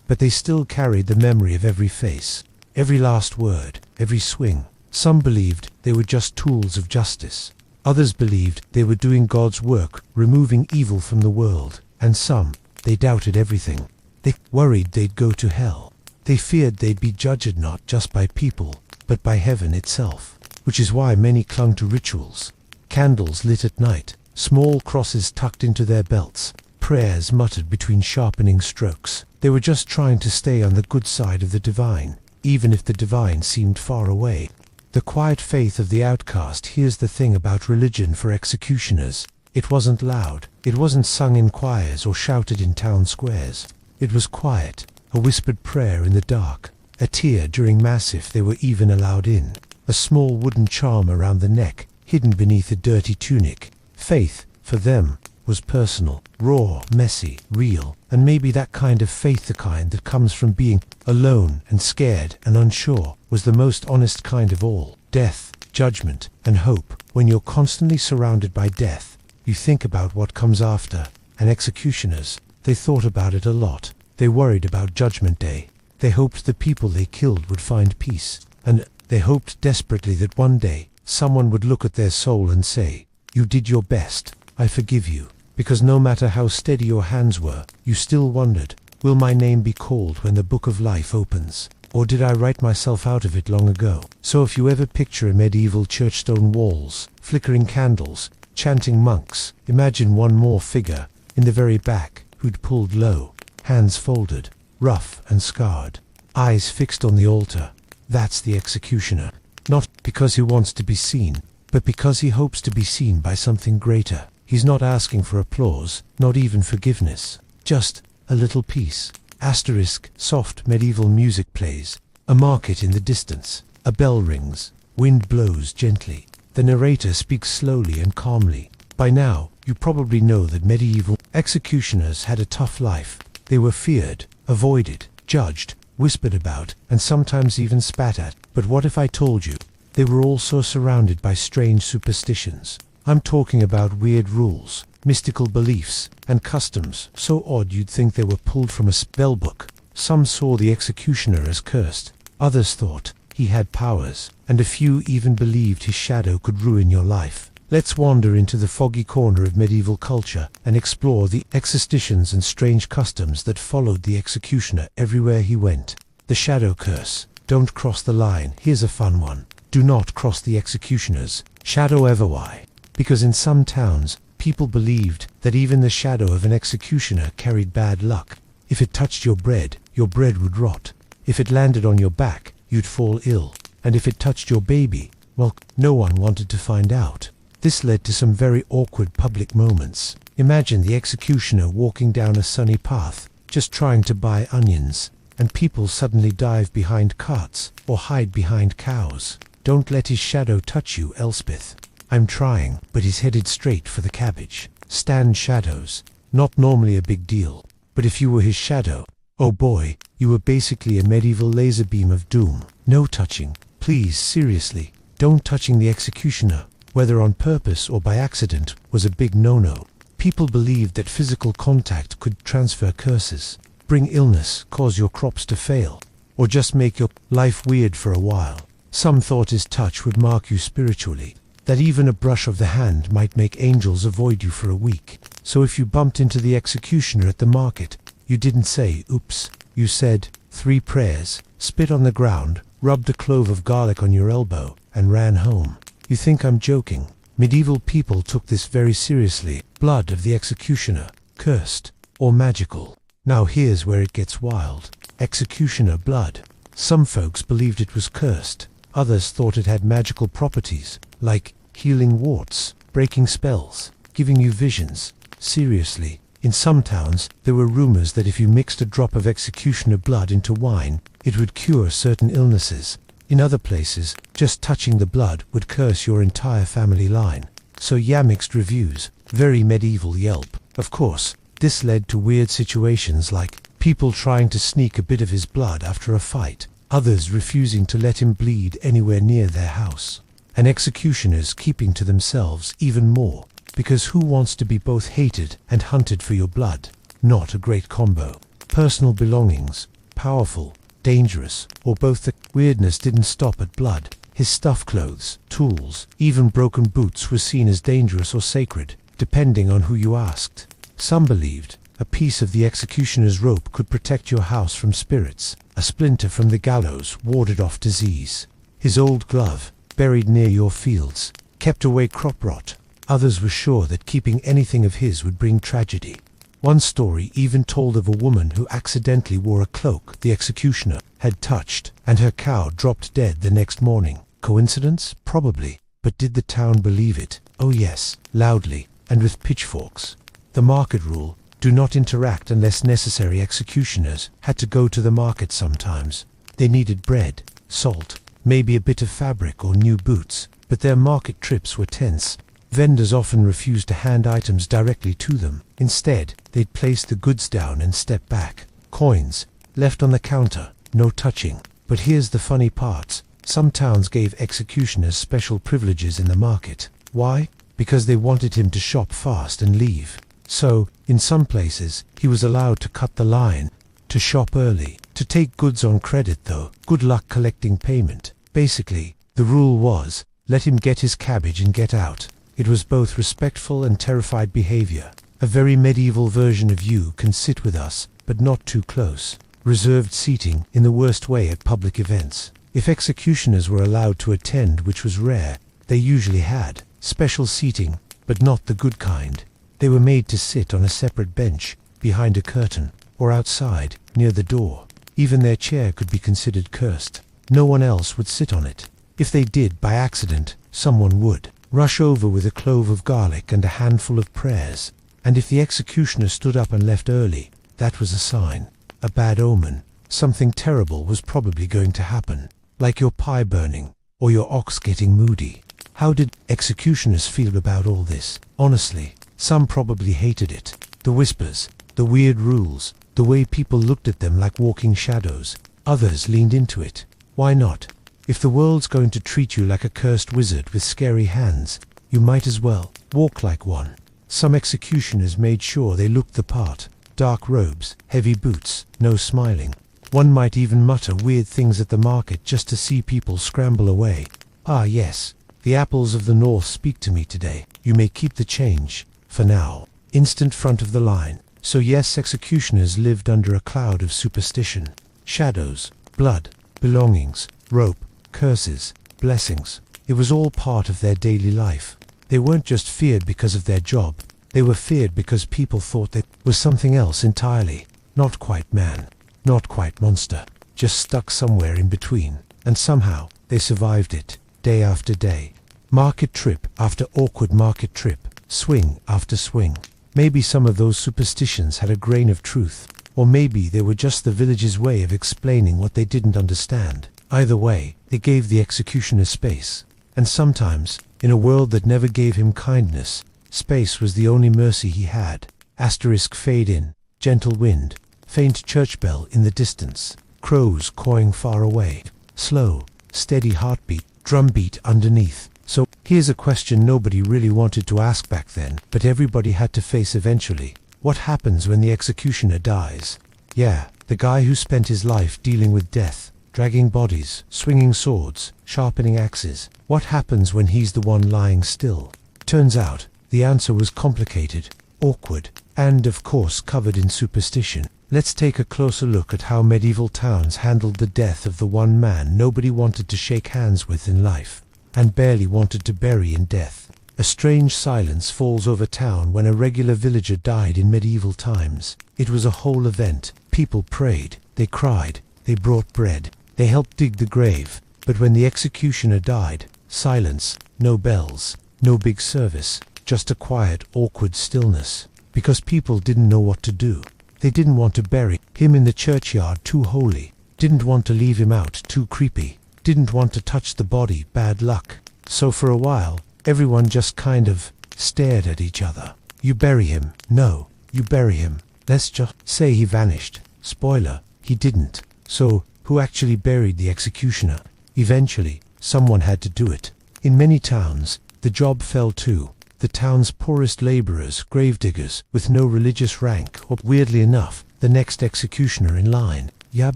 But they still carried the memory of every face, every last word, every swing. Some believed they were just tools of justice. Others believed they were doing God's work, removing evil from the world. And some, they doubted everything. They worried they'd go to hell. They feared they'd be judged not just by people, but by heaven itself. Which is why many clung to rituals. Candles lit at night, small crosses tucked into their belts, prayers muttered between sharpening strokes. They were just trying to stay on the good side of the divine, even if the divine seemed far away. The quiet faith of the outcast. Here's the thing about religion for executioners. It wasn't loud. It wasn't sung in choirs or shouted in town squares. It was quiet, a whispered prayer in the dark, a tear during mass if they were even allowed in, a small wooden charm around the neck, hidden beneath a dirty tunic. Faith, for them, was personal, raw, messy, real, and maybe that kind of faith, the kind that comes from being alone and scared and unsure, was the most honest kind of all. Death, judgment, and hope. When you're constantly surrounded by death, you think about what comes after. And executioners, they thought about it a lot. They worried about Judgment Day. They hoped the people they killed would find peace. And they hoped desperately that one day, someone would look at their soul and say, "You did your best. I forgive you." Because no matter how steady your hands were, you still wondered, will my name be called when the book of life opens? Or did I write myself out of it long ago? So if you ever picture a medieval church stone walls, flickering candles, chanting monks, imagine one more figure, in the very back, who'd pulled low, hands folded, rough and scarred, eyes fixed on the altar. That's the executioner. Not because he wants to be seen, but because he hopes to be seen by something greater. He's not asking for applause, not even forgiveness. Just a little peace. Asterisk, soft medieval music plays. A market in the distance. A bell rings. Wind blows gently. The narrator speaks slowly and calmly. By now, you probably know that medieval executioners had a tough life. They were feared, avoided, judged, whispered about, and sometimes even spat at. But what if I told you they were also surrounded by strange superstitions? I'm talking about weird rules, mystical beliefs, and customs so odd you'd think they were pulled from a spell book. Some saw the executioner as cursed. Others thought he had powers, and a few even believed his shadow could ruin your life. Let's wander into the foggy corner of medieval culture and explore the superstitions and strange customs that followed the executioner everywhere he went. The shadow curse. Don't cross the line. Here's a fun one. Do not cross the executioner's shadow ever. Why? Because in some towns, people believed that even the shadow of an executioner carried bad luck. If it touched your bread would rot. If it landed on your back, you'd fall ill. And if it touched your baby, well, no one wanted to find out. This led to some very awkward public moments. Imagine the executioner walking down a sunny path, just trying to buy onions, and people suddenly dive behind carts or hide behind cows. Don't let his shadow touch you, Elspeth. I'm trying, but he's headed straight for the cabbage. Stand shadows. Not normally a big deal. But if you were his shadow, oh boy, you were basically a medieval laser beam of doom. No touching. Please, seriously, don't touching the executioner, whether on purpose or by accident, was a big no-no. People believed that physical contact could transfer curses, bring illness, cause your crops to fail, or just make your life weird for a while. Some thought his touch would mark you spiritually, that even a brush of the hand might make angels avoid you for a week. So if you bumped into the executioner at the market, you didn't say, oops. You said 3 prayers, spit on the ground, rubbed a clove of garlic on your elbow, and ran home. You think I'm joking? Medieval people took this very seriously. Blood of the executioner, cursed or magical. Now here's where it gets wild. Executioner blood. Some folks believed it was cursed. Others thought it had magical properties, like healing warts, breaking spells, giving you visions. Seriously, in some towns, there were rumors that if you mixed a drop of executioner blood into wine, it would cure certain illnesses. In other places, just touching the blood would curse your entire family line. So yeah, mixed reviews. Very medieval Yelp. Of course, this led to weird situations like people trying to sneak a bit of his blood after a fight, others refusing to let him bleed anywhere near their house. and executioners keeping to themselves even more. Because who wants to be both hated and hunted for your blood? Not a great combo. Personal belongings, powerful, dangerous, or both. The weirdness didn't stop at blood. His stuffed clothes, tools, even broken boots were seen as dangerous or sacred, depending on who you asked. Some believed a piece of the executioner's rope could protect your house from spirits. A splinter from the gallows warded off disease. His old glove, buried near your fields, kept away crop rot. Others were sure that keeping anything of his would bring tragedy. One story even told of a woman who accidentally wore a cloak the executioner had touched, and her cow dropped dead the next morning. Coincidence? Probably. But did the town believe it? Oh yes, loudly, and with pitchforks. The market rule, do not interact unless necessary. Executioners had to go to the market sometimes. They needed bread, salt, maybe a bit of fabric or new boots, but their market trips were tense. Vendors often refused to hand items directly to them. Instead, they'd place the goods down and step back. Coins, left on the counter, no touching. But here's the funny part. Some towns gave executioners special privileges in the market. Why? Because they wanted him to shop fast and leave. So, in some places, he was allowed to cut the line, to shop early, to take goods on credit though. Good luck collecting payment. Basically, the rule was, let him get his cabbage and get out. It was both respectful and terrified behavior. A very medieval version of you can sit with us, but not too close. Reserved seating, in the worst way at public events. If executioners were allowed to attend, which was rare, they usually had special seating, but not the good kind. They were made to sit on a separate bench, behind a curtain, or outside, near the door. Even their chair could be considered cursed. No one else would sit on it. If they did by accident, someone would rush over with a clove of garlic and a handful of prayers. And if the executioner stood up and left early, that was a sign, a bad omen. Something terrible was probably going to happen, like your pie burning, or your ox getting moody. How did executioners feel about all this? Honestly, some probably hated it. The whispers, the weird rules, the way people looked at them like walking shadows. Others leaned into it. Why not? If the world's going to treat you like a cursed wizard with scary hands, you might as well walk like one. Some executioners made sure they looked the part. Dark robes, heavy boots, no smiling. One might even mutter weird things at the market just to see people scramble away. Ah yes, the apples of the north speak to me today. You may keep the change, for now. Instant front of the line. So yes, executioners lived under a cloud of superstition. Shadows, blood, belongings, rope, curses, blessings. It was all part of their daily life. They weren't just feared because of their job. They were feared because people thought they was something else entirely. Not quite man, not quite monster, just stuck somewhere in between. And somehow, they survived it, day after day. Market trip after awkward market trip, swing after swing. Maybe some of those superstitions had a grain of truth, or maybe they were just the village's way of explaining what they didn't understand. Either way, they gave the executioner space. And sometimes, in a world that never gave him kindness, space was the only mercy he had. Asterisk fade in, gentle wind, faint church bell in the distance, crows cawing far away, slow, steady heartbeat, drumbeat underneath. So, here's a question nobody really wanted to ask back then, but everybody had to face eventually. What happens when the executioner dies? Yeah, the guy who spent his life dealing with death, dragging bodies, swinging swords, sharpening axes. What happens when he's the one lying still? Turns out, the answer was complicated, awkward, and of course covered in superstition. Let's take a closer look at how medieval towns handled the death of the one man nobody wanted to shake hands with in life, and barely wanted to bury in death. A strange silence falls over town when a regular villager died in medieval times. It was a whole event. People prayed, they cried, they brought bread, they helped dig the grave. But when the executioner died, silence, no bells, no big service, just a quiet, awkward stillness. Because people didn't know what to do. They didn't want to bury him in the churchyard, too holy. Didn't want to leave him out, too creepy. Didn't want to touch the body, bad luck. So for a while, everyone just kind of stared at each other. You bury him. No, you bury him. Let's just say he vanished. Spoiler, he didn't. So, who actually buried the executioner? Eventually, someone had to do it. In many towns, the job fell too. The town's poorest laborers, gravediggers, with no religious rank, or weirdly enough, the next executioner in line. Yep,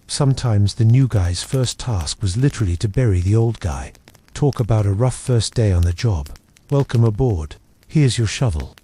sometimes the new guy's first task was literally to bury the old guy. Talk about a rough first day on the job. Welcome aboard. Here's your shovel.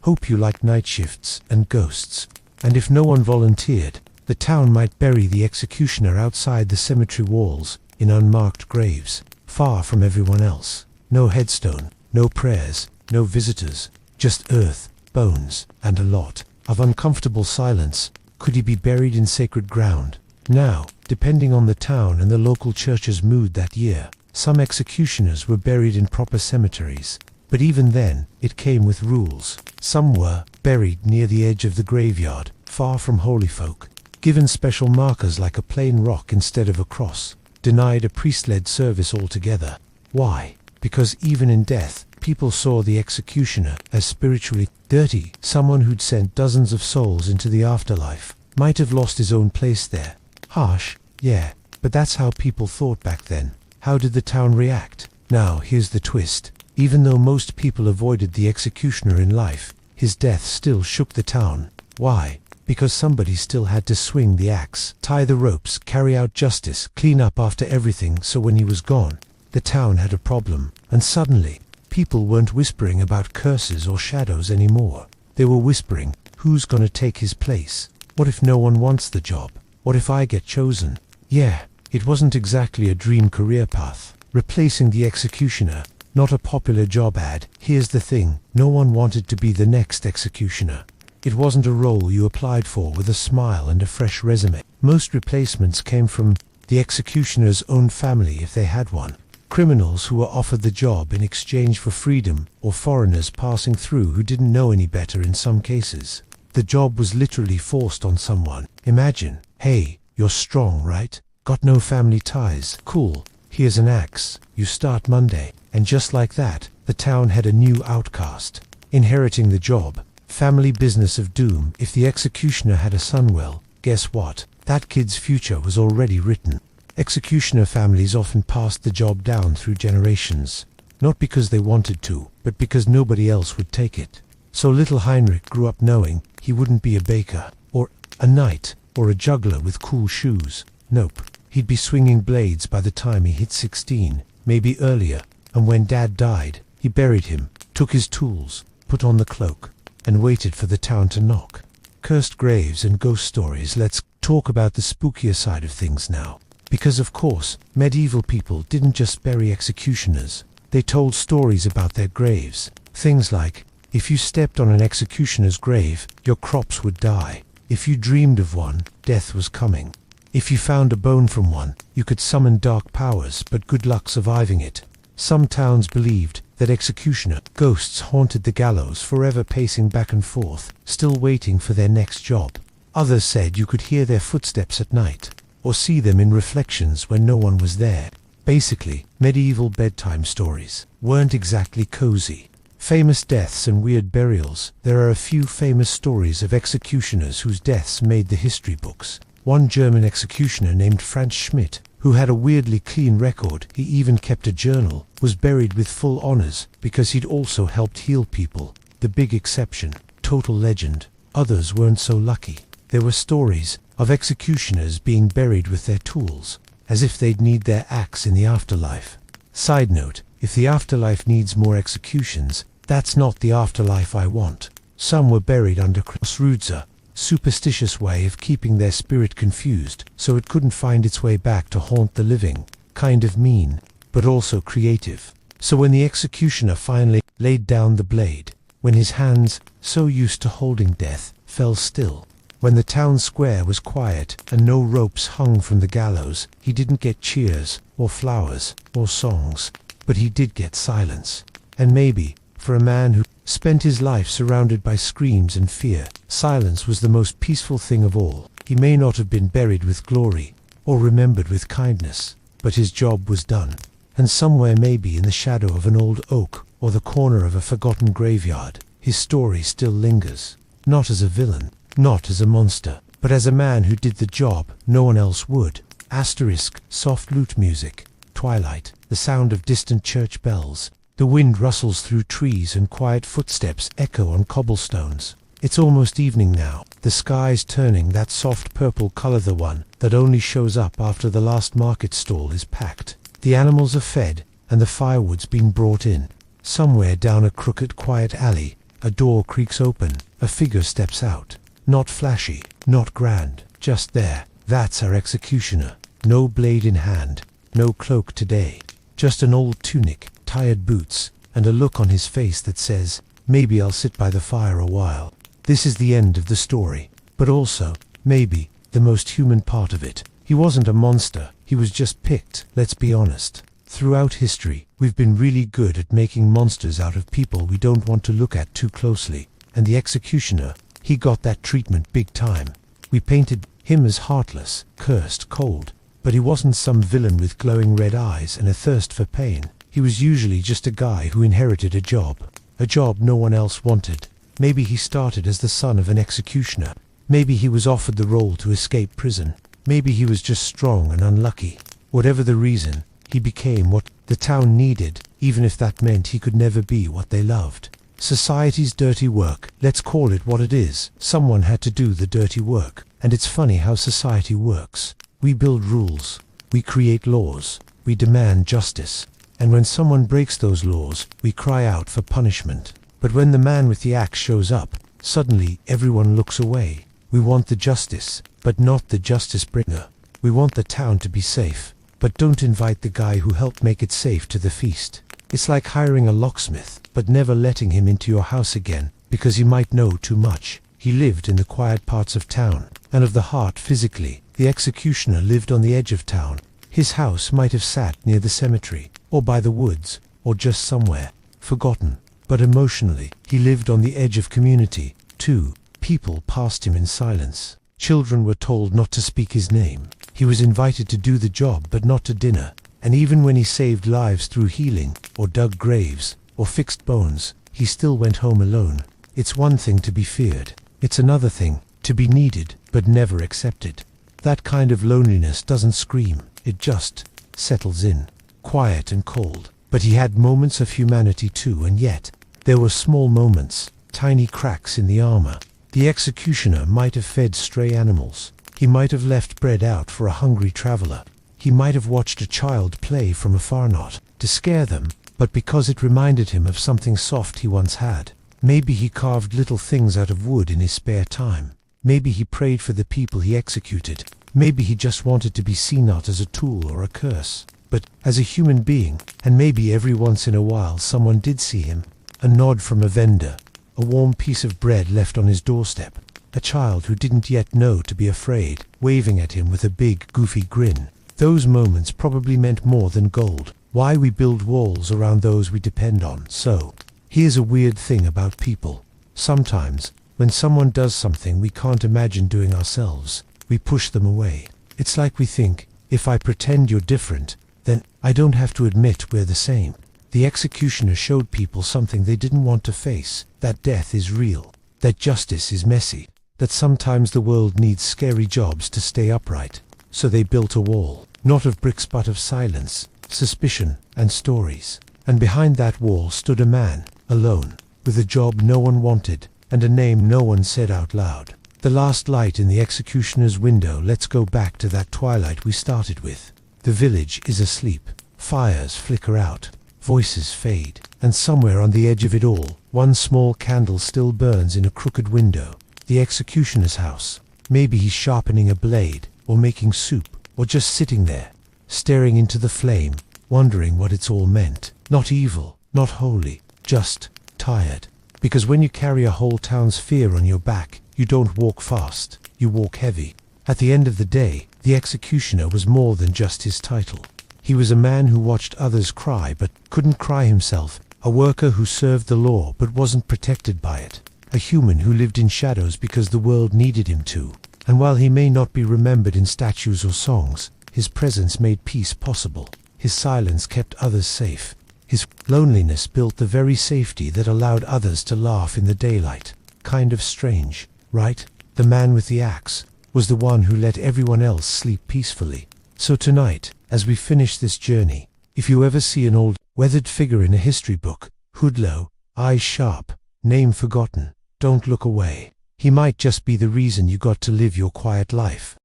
Hope you like night shifts and ghosts. And if no one volunteered, the town might bury the executioner outside the cemetery walls, in unmarked graves, far from everyone else. No headstone, no prayers, no visitors, just earth, bones, and a lot of uncomfortable silence. Could he be buried in sacred ground? Now, depending on the town and the local church's mood that year, some executioners were buried in proper cemeteries. But even then, it came with rules. Some were buried near the edge of the graveyard, far from holy folk, given special markers like a plain rock instead of a cross, denied a priest-led service altogether. Why? Because even in death, people saw the executioner as spiritually dirty. Someone who'd sent dozens of souls into the afterlife might have lost his own place there. Harsh, yeah, but that's how people thought back then. How did the town react? Now, here's the twist. Even though most people avoided the executioner in life, his death still shook the town. Why? Because somebody still had to swing the axe, tie the ropes, carry out justice, clean up after everything, so when he was gone, the town had a problem. And suddenly, people weren't whispering about curses or shadows anymore. They were whispering, who's gonna take his place? What if no one wants the job? What if I get chosen? Yeah, it wasn't exactly a dream career path. Replacing the executioner, not a popular job ad. Here's the thing, no one wanted to be the next executioner. It wasn't a role you applied for with a smile and a fresh resume. Most replacements came from the executioner's own family if they had one. Criminals who were offered the job in exchange for freedom, or foreigners passing through who didn't know any better in some cases. The job was literally forced on someone. Imagine, hey, you're strong, right? Got no family ties. Cool, here's an axe. You start Monday. And just like that, the town had a new outcast, inheriting the job. Family business of doom. If the executioner had a son, well, guess what? That kid's future was already written. Executioner families often passed the job down through generations, not because they wanted to, but because nobody else would take it. So little Heinrich grew up knowing he wouldn't be a baker, or a knight, or a juggler with cool shoes. Nope. He'd be swinging blades by the time he hit 16, maybe earlier. And when Dad died, he buried him, took his tools, put on the cloak, and waited for the town to knock. Cursed graves and ghost stories. Let's talk about the spookier side of things now. Because of course, medieval people didn't just bury executioners. They told stories about their graves. Things like, if you stepped on an executioner's grave, your crops would die. If you dreamed of one, death was coming. If you found a bone from one, you could summon dark powers, but good luck surviving it. Some towns believed that executioner ghosts haunted the gallows, forever pacing back and forth, still waiting for their next job. Others said you could hear their footsteps at night, or see them in reflections when no one was there. Basically, medieval bedtime stories weren't exactly cozy. Famous deaths and weird burials. There are a few famous stories of executioners whose deaths made the history books. One German executioner named Franz Schmidt, who had a weirdly clean record, he even kept a journal, was buried with full honors because he'd also helped heal people. The big exception, total legend. Others weren't so lucky. There were stories of executioners being buried with their tools, as if they'd need their axe in the afterlife. Side note, if the afterlife needs more executions, that's not the afterlife I want. Some were buried under Kreuzrudzer, superstitious way of keeping their spirit confused, so it couldn't find its way back to haunt the living. Kind of mean, but also creative. So when the executioner finally laid down the blade, when his hands, so used to holding death, fell still, when the town square was quiet and no ropes hung from the gallows, he didn't get cheers, or flowers, or songs, but he did get silence. And maybe, for a man who spent his life surrounded by screams and fear, silence was the most peaceful thing of all. He may not have been buried with glory, or remembered with kindness, but his job was done. And somewhere, maybe in the shadow of an old oak, or the corner of a forgotten graveyard, his story still lingers. Not as a villain, not as a monster, but as a man who did the job no one else would. Asterisk, soft lute music. twilight, the sound of distant church bells. The wind rustles through trees and quiet footsteps echo on cobblestones. It's almost evening now. The sky's turning that soft purple color, the one that only shows up after the last market stall is packed. The animals are fed, and the firewood's been brought in. Somewhere down a crooked, quiet alley, a door creaks open, a figure steps out. Not flashy, not grand, just there. That's our executioner. No blade in hand, no cloak today. Just an old tunic, tired boots, and a look on his face that says, maybe I'll sit by the fire a while. This is the end of the story, but also, maybe, the most human part of it. He wasn't a monster, he was just picked, let's be honest. Throughout history, we've been really good at making monsters out of people we don't want to look at too closely, and the executioner, he got that treatment big time. We painted him as heartless, cursed, cold, but he wasn't some villain with glowing red eyes and a thirst for pain. He was usually just a guy who inherited a job no one else wanted. Maybe he started as the son of an executioner. Maybe he was offered the role to escape prison. Maybe he was just strong and unlucky. Whatever the reason, he became what the town needed, even if that meant he could never be what they loved. Society's dirty work, let's call it what it is. Someone had to do the dirty work. And it's funny how society works. We build rules. We create laws. We demand justice. And when someone breaks those laws, we cry out for punishment. But when the man with the axe shows up, suddenly everyone looks away. We want the justice, but not the justice bringer. We want the town to be safe, but don't invite the guy who helped make it safe to the feast. It's like hiring a locksmith, but never letting him into your house again, because he might know too much. He lived in the quiet parts of town, and of the heart physically. The executioner lived on the edge of town. His house might have sat near the cemetery, or by the woods, or just somewhere, forgotten. But emotionally, he lived on the edge of community, too. People passed him in silence. Children were told not to speak his name. He was invited to do the job, but not to dinner. And even when he saved lives through healing, or dug graves, or fixed bones, he still went home alone. It's one thing to be feared. It's another thing to be needed, but never accepted. That kind of loneliness doesn't scream. It just settles in, quiet and cold. But he had moments of humanity too, and yet, there were small moments, tiny cracks in the armor. The executioner might have fed stray animals. He might have left bread out for a hungry traveler. He might have watched a child play from afar, not to scare them, but because it reminded him of something soft he once had. Maybe he carved little things out of wood in his spare time. Maybe he prayed for the people he executed. Maybe he just wanted to be seen not as a tool or a curse, but as a human being. And maybe every once in a while someone did see him. A nod from a vendor, a warm piece of bread left on his doorstep, a child who didn't yet know to be afraid, waving at him with a big, goofy grin. Those moments probably meant more than gold. Why we build walls around those we depend on. So, here's a weird thing about people. Sometimes, when someone does something we can't imagine doing ourselves, we push them away. It's like we think, if I pretend you're different, then I don't have to admit we're the same. The executioner showed people something they didn't want to face, that death is real, that justice is messy, that sometimes the world needs scary jobs to stay upright. So they built a wall, not of bricks but of silence, suspicion, and stories. And behind that wall stood a man, alone, with a job no one wanted, and a name no one said out loud. The last light in the executioner's window. Let's go back to that twilight we started with. The village is asleep. Fires flicker out. Voices fade, and somewhere on the edge of it all, one small candle still burns in a crooked window. The executioner's house. Maybe he's sharpening a blade, or making soup, or just sitting there, staring into the flame, wondering what it's all meant. Not evil, not holy, just tired. Because when you carry a whole town's fear on your back, you don't walk fast, you walk heavy. At the end of the day, the executioner was more than just his title. He was a man who watched others cry but couldn't cry himself, a worker who served the law but wasn't protected by it, a human who lived in shadows because the world needed him to. And while he may not be remembered in statues or songs, his presence made peace possible. His silence kept others safe. His loneliness built the very safety that allowed others to laugh in the daylight. Kind of strange, right? The man with the axe was the one who let everyone else sleep peacefully. So tonight, As we finish this journey, if you ever see an old, weathered figure in a history book, hood low, eyes sharp, name forgotten, don't look away. He might just be the reason you got to live your quiet life.